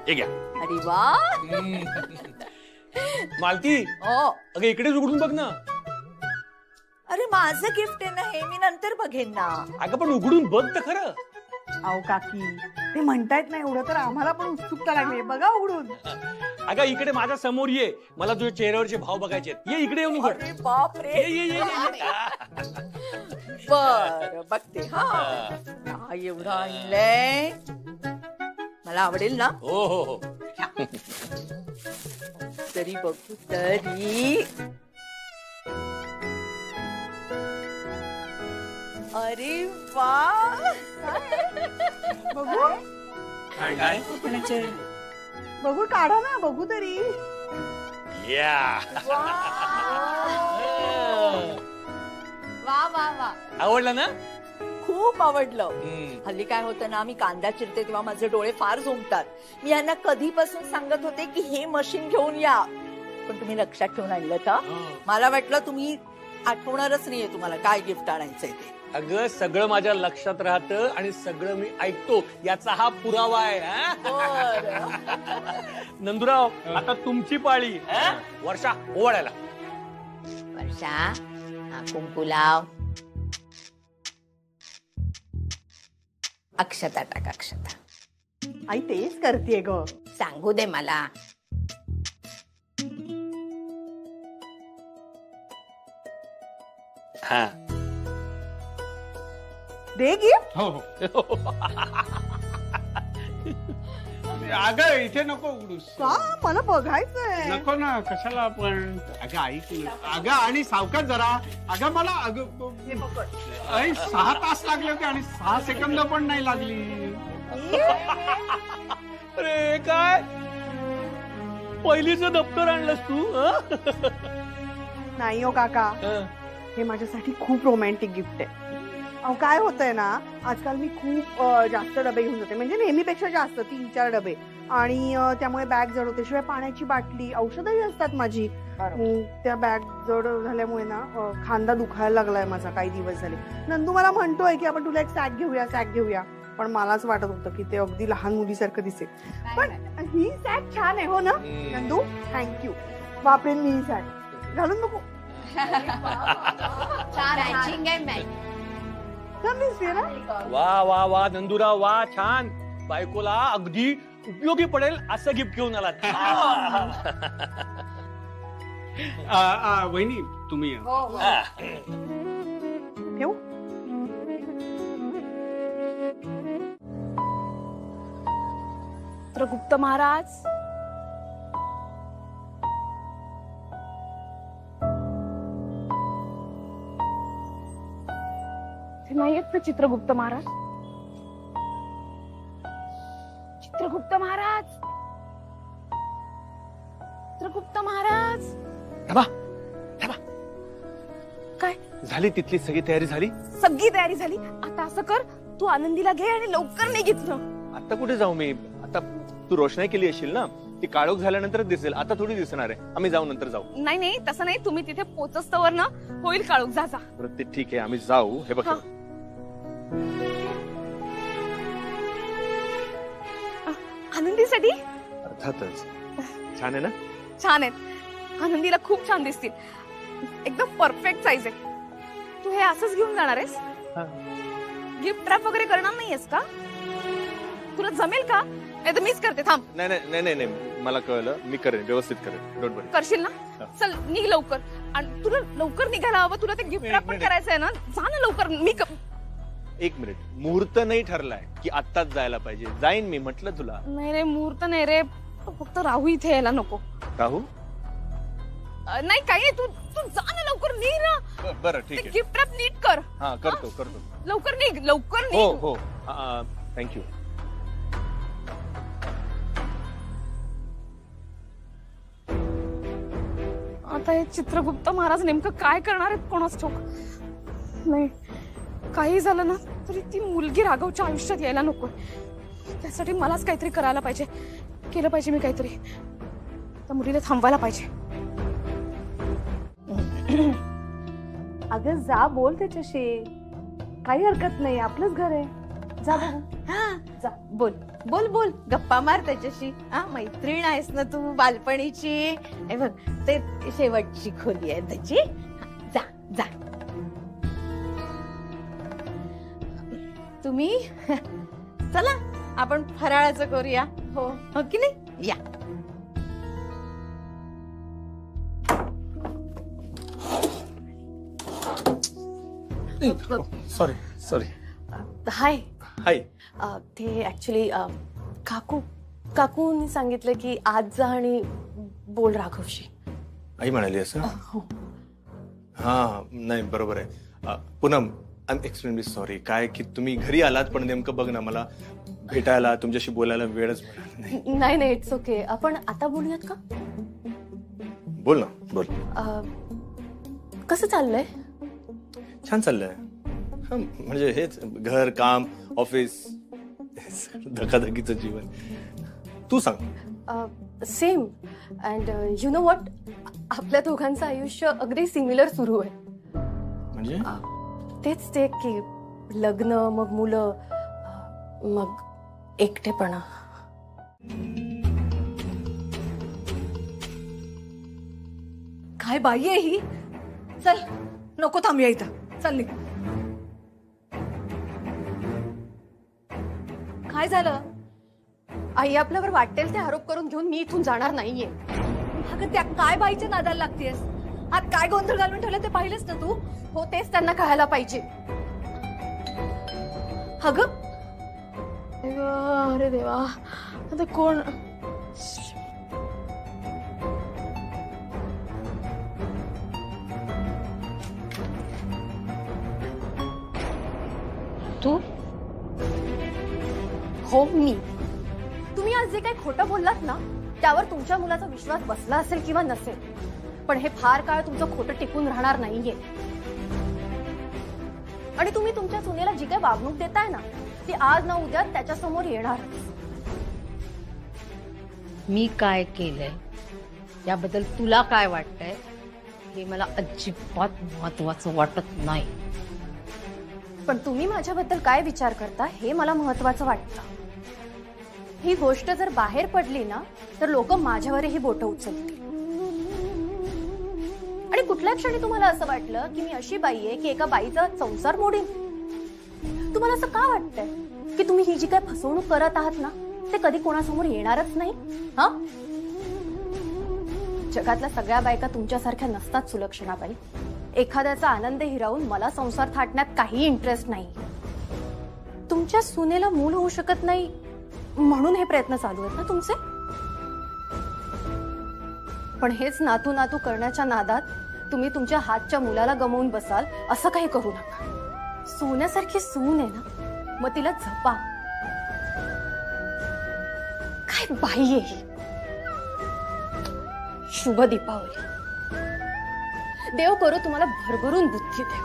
हे घ्या. अरे वा. मालती, ओ, अगं इकडेच उघडून बघ ना. अरे माझं गिफ्ट आहे ना हे, मी नंतर बघेन ना. अगं पण उघडून बघ तर खरं. अहो काकी, ते म्हणतायत ना एवढं, तर आम्हाला पण उत्सुकता लागली. बघा उघडून. अगं इकडे माझ्या समोर ये, मला तुझ्या चेहऱ्यावरचे भाव बघायचे. ये इकडे येऊन उघड. अरे बाप रे. ये. बर बघते. हा एवढं आणलंय, मला आवडेल ना. हो. तरी बघू तरी. अरे वा. बघू काय बघू, काढा ना, बघू तरी. या. वा वा वा. आवडला ना? खूप आवडलं. हल्ली काय होतं ना, मी कांदा चिरते तेव्हा माझे डोळे फार झोंबतात. मी यांना कधीपासून सांगत होते की हे मशीन घेऊन या, पण तुम्ही लक्षात ठेवून आणलं का? मला वाटलं तुम्ही आठवणारच नाहीये तुम्हाला काय गिफ्ट आणायचंय ते. अगं सगळं माझ्या लक्षात राहतं आणि सगळं मी ऐकतो, याचा हा पुरावा आहे. नंदुराव, आता तुमची पाळी. वर्षा ओवाळायला. वर्षा, कुंकू लाव. अक्षता टाक, अक्षता. आई तेच करतेय ग. सांगू दे मला. दे गिफ्ट. हो हो. अगं इथे नको उघडूस. का मला बघायचंय. नको ना, कशाला आपण. अगं ऐक ना. अगं आणि सावकाश जरा. अगं मला अगं 6 तास लागले होते आणि 6 सेकंद पण नाही लागली. अरे काय पहिलीचं दप्तर आणलंस तू? नाही हो काका, हे माझ्यासाठी खूप रोमॅन्टिक गिफ्ट आहे. अहो काय होतंय ना, आजकाल मी खूप जास्त डबे घेऊन जाते, म्हणजे नेहमीपेक्षा जास्त 3-4 डबे. आणि त्यामुळे बॅग जड होते. शिवाय पाण्याची बाटली, औषधही असतात माझी. त्या बॅग जड झाल्यामुळे ना खांदा दुखायला लागलाय माझा काही दिवस झाले. नंदू मला म्हणतोय की आपण तुला एक सॅक घेऊया. पण मलाच वाटत होतं की ते अगदी लहान मुलीसारखं दिसेल. पण ही सॅक छान आहे हो ना नंदू? थँक्यू. वापरेन मी ही सॅक. घालून बघू. मॅचिंग आहे मॅचिंग. छान दिसते ना? वा वा वा नंदुराव, वा छान. बायकोला अगदी उपयोगी पडेल असं गिफ्ट घेऊन आलात. वहिनी तुम्ही या. ठेवू? चित्रगुप्त महाराज, ते नाही आहेत ना चित्रगुप्त महाराज? चित्रगुप्त महाराज, चित्रगुप्त महाराज. काय झाली तिथली सगळी तयारी झाली? सगळी तयारी झाली. आता असं कर, तू आनंदीला घे आणि लवकर निघितलं. आता कुठे जाऊ मी? आता तू रोषणाई केली असेल ना, ती काळोख झाल्यानंतरच दिसेल. आता थोडी दिसणार आहे. आम्ही जाऊ नंतर जाऊ. नाही तसं नाही, तुम्ही तिथे पोचस्तवर ना होईल काळोख. जा. बरं ते ठीक आहे, आम्ही जाऊ. हे बघ आनंदीसाठी अर्थातच. छान आहे ना? छान आहेत. आनंदीला खूप छान दिसतील. एकदम परफेक्ट साईज आहे. तू हे असंच घेऊन जाणार आहेस? गिफ्ट रॅप वगैरे करणार नाहीयेस का? तुला जमेल का? नाही तर मीच करते. थांब. नाही मला कळलं. मी करेन, व्यवस्थित करेन. डोंट वरी. करशील ना? चल निघ लवकर. आणि तुला लवकर निघायला हवं. तुला ते गिफ्ट रॅप पण करायचं आहे ना. जा ना लवकर. एक मिनिट. मुहूर्त नाही ठरलाय की आत्ताच जायला पाहिजे. जाईन मी, म्हटलं तुला. नाही रे, मुहूर्त नाही रे. फक्त राहू इथे यायला नको. राहू? नाही काही नाही. तू जा ना लवकर. निघ ना. बरं ठीक आहे. गिफ्ट रॅप नीट कर. हा करतो. लवकर निघ. हो थँक्यू. आता हे चित्रगुप्त महाराज नेमकं काय करणार आहेत कोणाच ठाऊक. नाही काही झालं ना तरी ती मुलगी राघवच्या आयुष्यात यायला नको. त्यासाठी मलाच काहीतरी करायला पाहिजे. केलं पाहिजे मी काहीतरी. त्या मुलीला थांबवायला पाहिजे. अगं जा, बोल त्याच्याशी. काही हरकत नाही, आपलंच घर आहे. जा बघू. जा बोल. गप्पा मार त्याच्याशी. मैत्रीण आहेस ना तू बालपणीची. हे बघ, ते शेवटची खोली आहे त्याची. जा. तुम्ही चला आपण फराळाचं करूया. हो की नाही? या. सॉरी. हाय. ते ऍक्च्युली काकूंनी सांगितलं की आज जा आणि बोल राघवशी. आई म्हणाली असं? हा नाही बरोबर आहे. Poonam, I am extremely sorry. काय की तुम्ही घरी आलात पण नेमकं बघ ना, मला भेटायला तुमच्याशी बोलायला वेळच मिळाला नाही. नाही इट्स ओके. आपण आता बोलूयात का? बोल ना, बोल. कसं चाललंय? छान चाललंय. म्हणजे हेच घर, काम, ऑफिस, धकाधकीचं जीवन. तू सांग. Same. And you know what, आपल्या दोघांचं आयुष्य अगदी सिमिलर सुरू आहे. म्हणजे तेच ते की लग्न, मग मुलं, मग एकटेपणा. काय बाई आहे ही? चल नको थांबूया इथं. चल निघ. काय झालं? आई आपल्यावर वाटेल ते आरोप करून घेऊन मी इथून जाणार नाहीये. अगं त्या काय बाईच्या नादाला लागतेस? आत काय गोंधळ घालून ठेवलं ते पाहिलंस ना तू? हो तेच त्यांना कळायला पाहिजे. अगं अरे देवा, आता कोण? तू? हो मी. तुम्ही आज जे काही खोटं बोललात ना त्यावर तुमच्या मुलाचा विश्वास बसला असेल किंवा नसेल, पण हे फार काळ तुमचं खोटं टिकून राहणार नाहीये. आणि तुम्ही तुमच्या सुनेला जी काही वागणूक देताय ना ती आज ना उद्या त्याच्या समोर येणार. मी काय केलंय याबद्दल तुला काय वाटतंय हे मला अजिबात महत्वाचं वाटत नाही. पण तुम्ही माझ्याबद्दल काय विचार करता हे मला महत्वाचं वाटतं. ही गोष्ट जर बाहेर पडली ना तर लोक माझ्यावरही बोटं उचलतील. आणि कुठल्या क्षणी तुम्हाला असं वाटलं की मी अशी बाई आहे की एका बाईचा संसार मोडीन? तुम्हाला असं का वाटतंय की तुम्ही ही जी काय फसवणूक करत आहात ना ते कधी कोणासमोर येणारच नाही? हा, जगातल्या सगळ्या बायका तुमच्यासारख्या नसतात सुलक्षणाबाई. एखाद्याचा आनंद हिरावून मला संसार थाटण्यात काही इंटरेस्ट नाही. तुमच्या सुनेला मूल होऊ शकत नाही म्हणून हे प्रयत्न चालू आहेत ना तुमचे. पण हेच नातू नातू करण्याच्या नादात तुम्ही तुमच्या हातच्या मुलाला गमावून बसाल असं काही करू नका. सोन्यासारखी सून आहे ना मग तिला जपा. काय बाई आहे ही. शुभ दीपावली. देव करो तुम्हाला भरभरून बुद्धी दे.